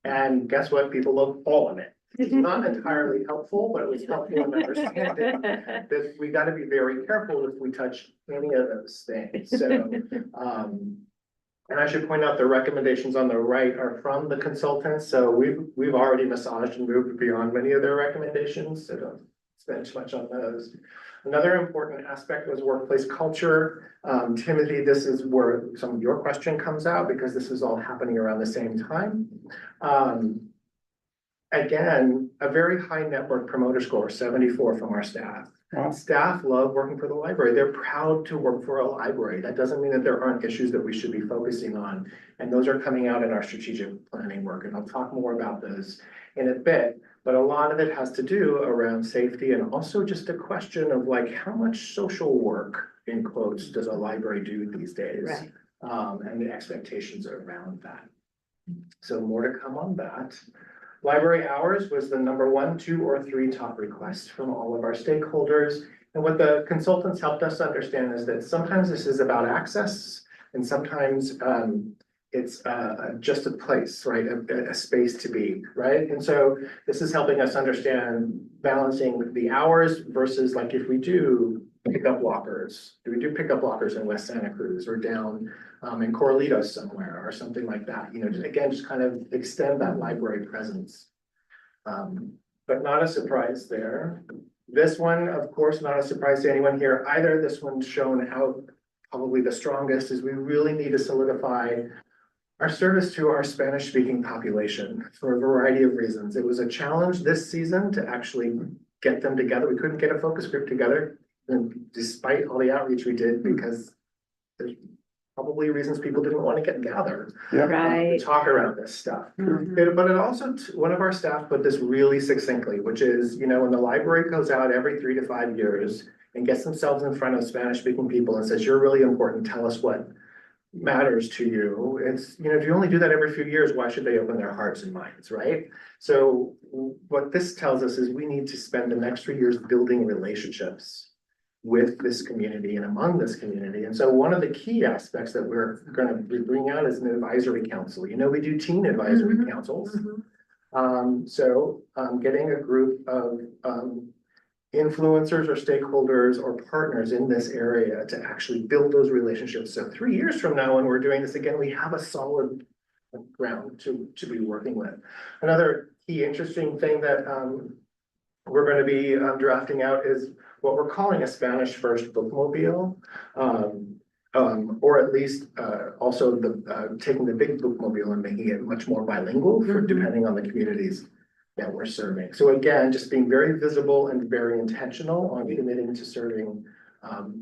[SPEAKER 1] And guess what? People love all of it. It's not entirely helpful, but it was helpful in understanding that we gotta be very careful if we touch any of those things, so, and I should point out the recommendations on the right are from the consultants, so we've already massaged and moved beyond many of their recommendations, so don't spend too much on those. Another important aspect was workplace culture. Timothy, this is where some of your question comes out, because this is all happening around the same time. Again, a very high network promoter score, 74 from our staff.
[SPEAKER 4] Wow.
[SPEAKER 1] Staff love working for the library. They're proud to work for a library. That doesn't mean that there aren't issues that we should be focusing on. And those are coming out in our strategic planning work. And I'll talk more about those in a bit. But a lot of it has to do around safety and also just a question of like, how much social work, in quotes, does a library do these days?
[SPEAKER 2] Right.
[SPEAKER 1] And the expectations around that. So more to come on that. Library hours was the number 1, 2, or 3 top request from all of our stakeholders. And what the consultants helped us understand is that sometimes this is about access and sometimes it's just a place, right? A space to be, right? And so this is helping us understand balancing the hours versus like if we do pickup lockers, do we do pickup lockers in West Santa Cruz or down in Corralitos somewhere or something like that, you know, just, again, just kind of extend that library presence. But not a surprise there. This one, of course, not a surprise to anyone here either. This one's shown out probably the strongest is we really need to solidify our service to our Spanish speaking population for a variety of reasons. It was a challenge this season to actually get them together. We couldn't get a focus group together, and despite all the outreach we did, because there's probably reasons people didn't want to get together.
[SPEAKER 7] Right.
[SPEAKER 1] To talk around this stuff. But it also, one of our staff put this really succinctly, which is, you know, when the library goes out every 3 to 5 years and gets themselves in front of Spanish speaking people and says, you're really important, tell us what matters to you. It's, you know, if you only do that every few years, why should they open their hearts and minds, right? So what this tells us is we need to spend the next 3 years building relationships with this community and among this community. And so one of the key aspects that we're going to be bringing out is an advisory council. You know, we do teen advisory councils. Getting a group of influencers or stakeholders or partners in this area to actually build those relationships. So 3 years from now, when we're doing this again, we have a solid ground to be working with. Another key interesting thing that we're going to be drafting out is what we're calling a Spanish first bookmobile, or at least also taking the big bookmobile and making it much more bilingual for depending on the communities that we're serving. So again, just being very visible and very intentional on committing to serving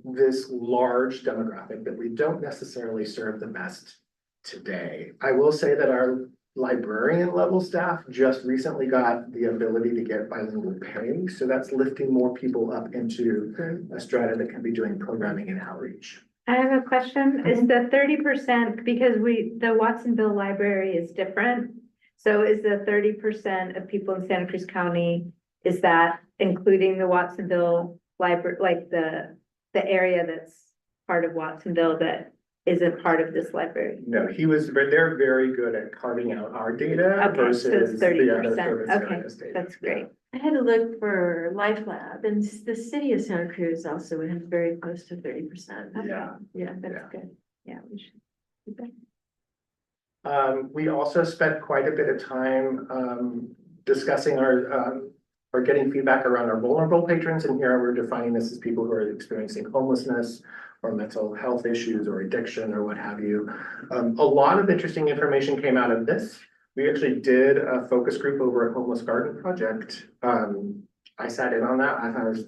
[SPEAKER 1] this large demographic that we don't necessarily serve the best today. I will say that our librarian level staff just recently got the ability to get bilingual pay. So that's lifting more people up into a strata that can be doing programming and outreach.
[SPEAKER 7] I have a question. Is the 30%, because the Watsonville Library is different. So is the 30% of people in Santa Cruz County, is that including the Watsonville Library, like the area that's part of Watsonville that isn't part of this library?
[SPEAKER 1] No, they're very good at carving out our data
[SPEAKER 7] Okay, so it's
[SPEAKER 1] versus the other
[SPEAKER 7] 30%.
[SPEAKER 1] service
[SPEAKER 7] Okay,
[SPEAKER 1] areas data.
[SPEAKER 7] that's great.
[SPEAKER 3] I had to look for Life Lab, and the city of Santa Cruz also would have very close to 30%.
[SPEAKER 1] Yeah.
[SPEAKER 7] Yeah, that's
[SPEAKER 1] Yeah.
[SPEAKER 7] good. Yeah, we should. do that.
[SPEAKER 1] We also spent quite a bit of time discussing or getting feedback around our vulnerable patrons. And here we're defining this as people who are experiencing homelessness or mental health issues or addiction or what have you. A lot of interesting information came out of this. We actually did a focus group over a homeless garden project. I sat in on that. I thought it was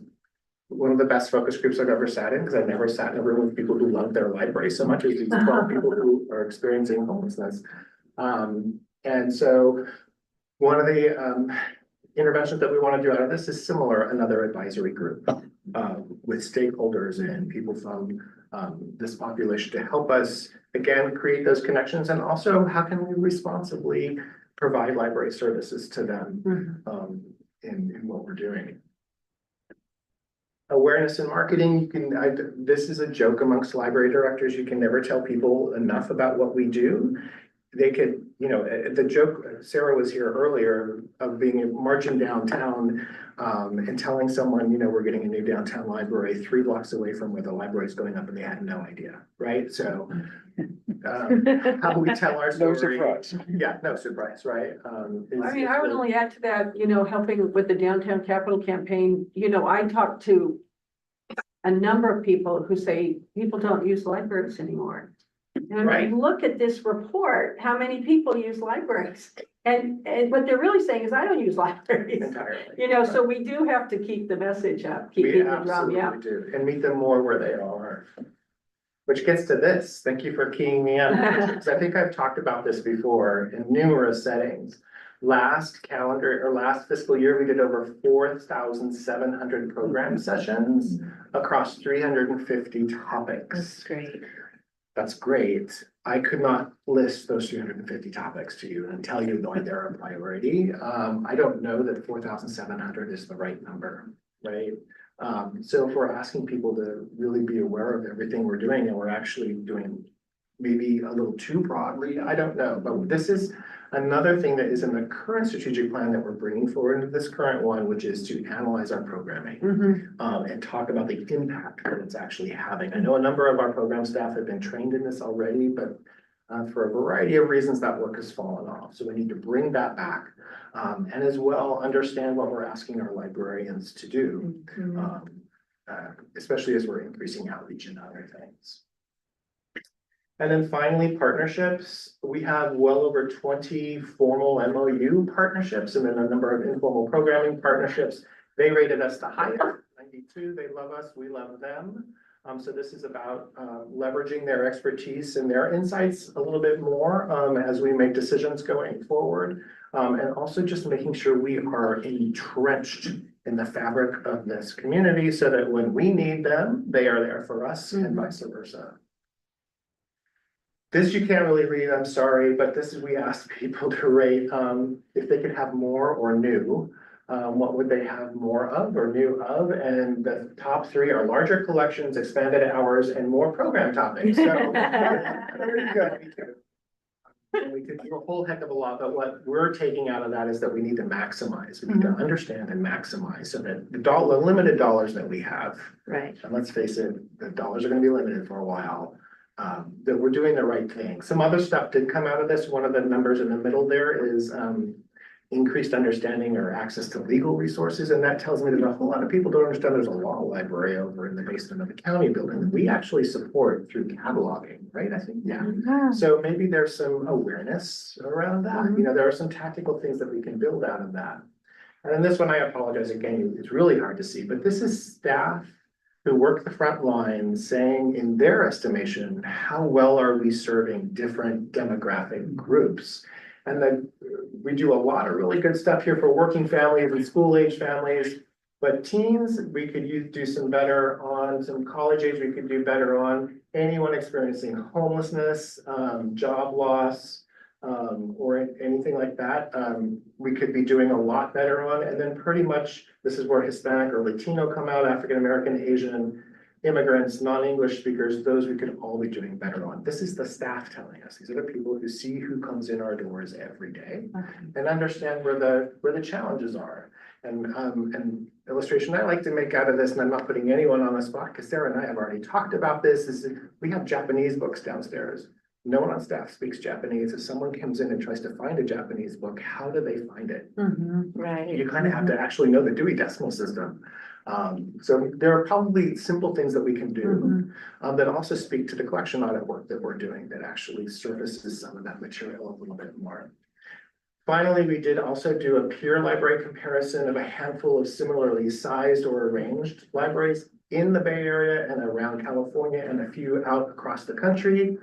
[SPEAKER 1] one of the best focus groups I've ever sat in, because I've never sat in a room with people who love their library so much as these 12 people who are experiencing homelessness. And so one of the interventions that we want to do out of this is similar, another advisory group with stakeholders and people from this population to help us, again, create those connections. And also, how can we responsibly provide library services to them in what we're doing. Awareness and marketing, this is a joke amongst library directors. You can never tell people enough about what we do. They could the joke, Sarah was here earlier of being marching downtown. And telling someone, we're getting a new downtown library 3 blocks away from where the library is going up and they had no idea, right? So. How do we tell our
[SPEAKER 4] No
[SPEAKER 1] story?
[SPEAKER 4] surprise.
[SPEAKER 1] Yeah, no surprise, right?
[SPEAKER 2] I mean, I would only add to that, helping with the downtown capital campaign, I talked to a number of people who say people don't use libraries anymore. And when you look at this report, how many people use libraries? And what they're really saying is, I don't use libraries.
[SPEAKER 1] Entirely.
[SPEAKER 2] So we do have to keep the message up, keep
[SPEAKER 1] We
[SPEAKER 2] beating the drum, yeah.
[SPEAKER 1] absolutely do, and meet them more where they are. Which gets to this, thank you for keying me up, because I think I've talked about this before in numerous settings. Last fiscal year, we did over 4,700 program sessions across 350 topics.
[SPEAKER 7] That's great.
[SPEAKER 1] That's great. I could not list those 350 topics to you and tell you why they're a priority. I don't know that 4,700 is the right number, right? So if we're asking people to really be aware of everything we're doing and we're actually doing maybe a little too broadly, I don't know. But this is another thing that is in the current strategic plan that we're bringing forward into this current one, which is to analyze our programming and talk about the impact that it's actually having. I know a number of our program staff have been trained in this already, but for a variety of reasons, that work has fallen off. So we need to bring that back and as well understand what we're asking our librarians to do, especially as we're increasing outreach and other things. And then finally, partnerships. We have well over 20 formal MOU partnerships and then a number of informal programming partnerships. They rated us the highest, 92. They love us, we love them. So this is about leveraging their expertise and their insights a little bit more as we make decisions going forward. And also just making sure we are entrenched in the fabric of this community so that when we need them, they are there for us and vice versa. This you can't really read, I'm sorry, but this is, we asked people to rate if they could have more or new. What would they have more of or new of? And the top 3 are larger collections, expanded hours, and more program topics. So very good. We could do a whole heck of a lot, but what we're taking out of that is that we need to maximize. We need to understand and maximize so that the limited dollars that we have,
[SPEAKER 7] Right.
[SPEAKER 1] and let's face it, the dollars are going to be limited for a while. That we're doing the right thing. Some other stuff did come out of this. One of the numbers in the middle there is increased understanding or access to legal resources. And that tells me that a whole lot of people don't understand there's a law library over in the basement of the county building that we actually support through cataloging, right? I think, yeah. So maybe there's some awareness around that. There are some tactical things that we can build out of that. And then this one, I apologize again, it's really hard to see, but this is staff who work the front lines saying in their estimation, how well are we serving different demographic groups? And then we do a lot of really good stuff here for working families and school age families, but teens, we could do some better on, some college age, we could do better on, anyone experiencing homelessness, job loss, or anything like that, we could be doing a lot better on. And then pretty much, this is where Hispanic or Latino come out, African American, Asian, immigrants, non-English speakers, those we could all be doing better on. This is the staff telling us. These are the people who see who comes in our doors every day and understand where the challenges are. And illustration I like to make out of this, and I'm not putting anyone on the spot because Sarah and I have already talked about this, is we have Japanese books downstairs. No one on staff speaks Japanese. If someone comes in and tries to find a Japanese book, how do they find it?
[SPEAKER 7] Right.
[SPEAKER 1] You kind of have to actually know the Dewey Decimal System. So there are probably simple things that we can do that also speak to the collection audit work that we're doing that actually surfaces some of that material a little bit more. Finally, we did also do a peer library comparison of a handful of similarly sized or arranged libraries in the Bay Area and around California and a few out across the country.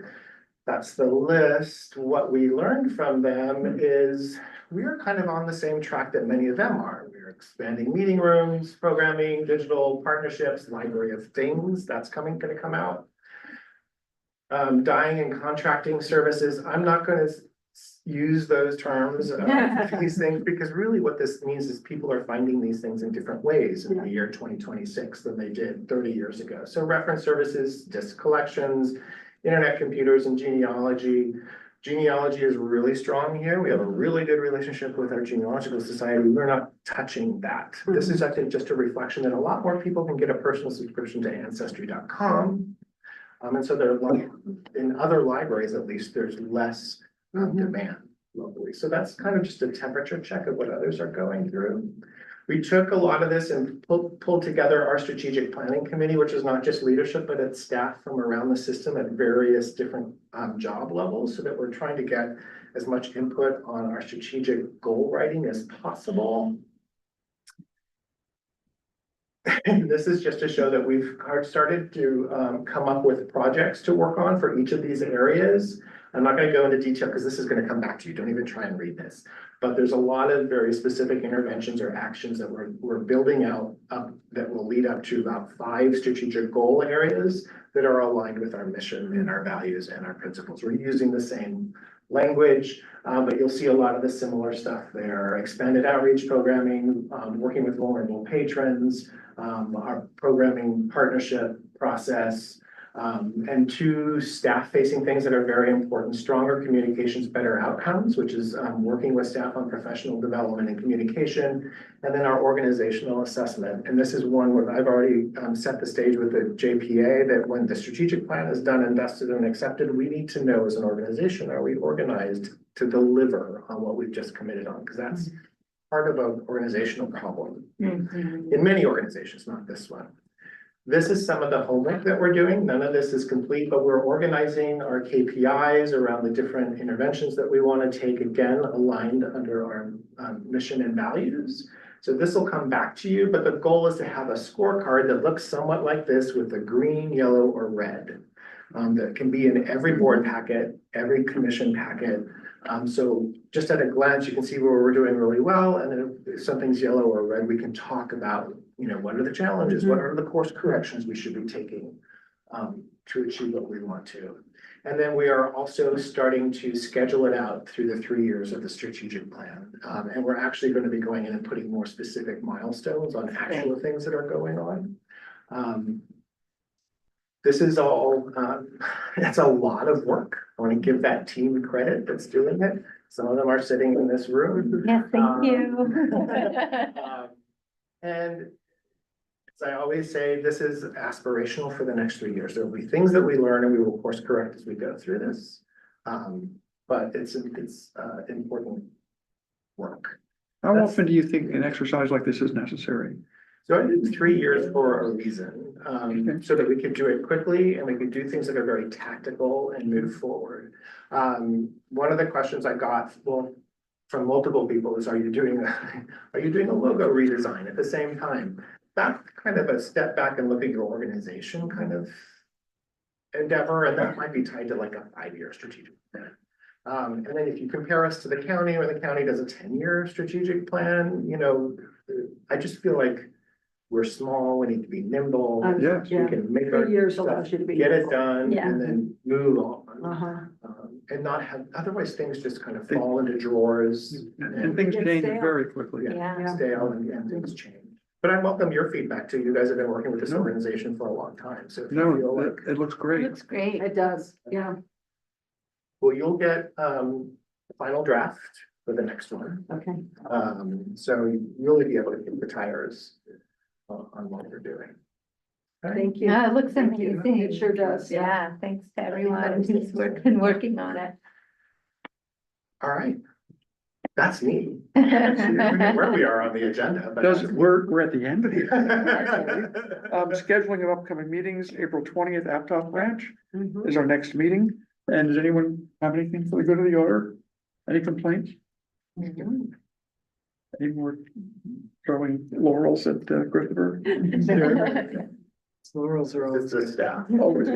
[SPEAKER 1] That's the list. What we learned from them is we are kind of on the same track that many of them are. We're expanding meeting rooms, programming, digital partnerships, library of things, that's going to come out. Dying and contracting services. I'm not going to use those terms, these things, because really what this means is people are finding these things in different ways in the year 2026 than they did 30 years ago. So reference services, disc collections, internet computers and genealogy, Genealogy is really strong here. We have a really good relationship with our genealogical society. We're not touching that. This is, I think, just a reflection that a lot more people can get a personal subscription to Ancestry.com. And so there are, like, in other libraries, at least, there's less demand locally. So that's kind of just a temperature check of what others are going through. We took a lot of this and pulled together our strategic planning committee, which is not just leadership, but it's staff from around the system at various different job levels, so that we're trying to get as much input on our strategic goal writing as possible. And this is just to show that we've started to come up with projects to work on for each of these areas. I'm not going to go into detail because this is going to come back to you. Don't even try and read this. But there's a lot of very specific interventions or actions that we're building out that will lead up to about 5 strategic goal areas that are aligned with our mission and our values and our principles. We're using the same language, but you'll see a lot of the similar stuff there. Expanded outreach programming, working with vulnerable patrons, our programming partnership process, and 2 staff-facing things that are very important: stronger communications, better outcomes, which is working with staff on professional development and communication, and then our organizational assessment. And this is one where I've already set the stage with the JPA that when the strategic plan is done, invested, and accepted, we need to know as an organization, are we organized to deliver on what we've just committed on? Because that's part of an organizational problem in many organizations, not this one. This is some of the homework that we're doing. None of this is complete, but we're organizing our KPIs around the different interventions that we want to take, again, aligned under our mission and values. So this will come back to you, but the goal is to have a scorecard that looks somewhat like this with the green, yellow, or red. That can be in every board packet, every commission packet. So just at a glance, you can see where we're doing really well, and then if something's yellow or red, we can talk about, you know, what are the challenges, what are the course corrections we should be taking to achieve what we want to. And then we are also starting to schedule it out through the 3 years of the strategic plan. And we're actually going to be going in and putting more specific milestones on actual things that are going on. This is all, it's a lot of work. I want to give that team credit that's doing it. Some of them are sitting in this room.
[SPEAKER 7] Yes, thank you.
[SPEAKER 1] And as I always say, this is aspirational for the next 3 years. There will be things that we learn and we will course correct as we go through this. But it's important work.
[SPEAKER 4] How often do you think an exercise like this is necessary?
[SPEAKER 1] So I did 3 years for a reason, so that we could do it quickly and we could do things that are very tactical and move forward. One of the questions I got, well, from multiple people is, are you doing a logo redesign at the same time? That's kind of a step back and look at your organization kind of endeavor, and that might be tied to like a 5-year strategic plan. And then if you compare us to the county, or the county does a 10-year strategic plan, you know, I just feel like we're small, we need to be nimble.
[SPEAKER 4] Yes.
[SPEAKER 1] We can make our
[SPEAKER 2] 3 years
[SPEAKER 1] stuff,
[SPEAKER 2] allows you to be.
[SPEAKER 1] get it done,
[SPEAKER 7] Yeah.
[SPEAKER 1] and then move on.
[SPEAKER 2] Uh-huh.
[SPEAKER 1] And not have, otherwise things just kind of fall into drawers.
[SPEAKER 4] And things
[SPEAKER 2] Get
[SPEAKER 4] change
[SPEAKER 2] stale.
[SPEAKER 4] very quickly.
[SPEAKER 7] Yeah.
[SPEAKER 1] Stale and things change. But I welcome your feedback too. You guys have been working with this
[SPEAKER 4] No.
[SPEAKER 1] organization for a long time, so if you
[SPEAKER 4] No,
[SPEAKER 1] feel like,
[SPEAKER 4] it looks great.
[SPEAKER 7] Looks great.
[SPEAKER 2] It does, yeah,
[SPEAKER 1] well, you'll get the final draft for the next one.
[SPEAKER 2] okay.
[SPEAKER 1] So you really be able to kick the tires on what we're doing.
[SPEAKER 2] Thank you.
[SPEAKER 7] No, it looks
[SPEAKER 2] Thank you.
[SPEAKER 7] amazing.
[SPEAKER 2] It sure does, yeah.
[SPEAKER 7] Yeah, thanks to everyone who's been working on it.
[SPEAKER 1] All right. That's neat. Where we are on the agenda. But
[SPEAKER 4] We're at the end of the. Scheduling of upcoming meetings, April 20th, Aptos Branch
[SPEAKER 2] Mhm.
[SPEAKER 4] is our next meeting. And does anyone have anything for the good of the order? Any complaints? Any more throwing laurels at Christopher?
[SPEAKER 10] Laurels are always
[SPEAKER 1] It's the staff.
[SPEAKER 4] Always.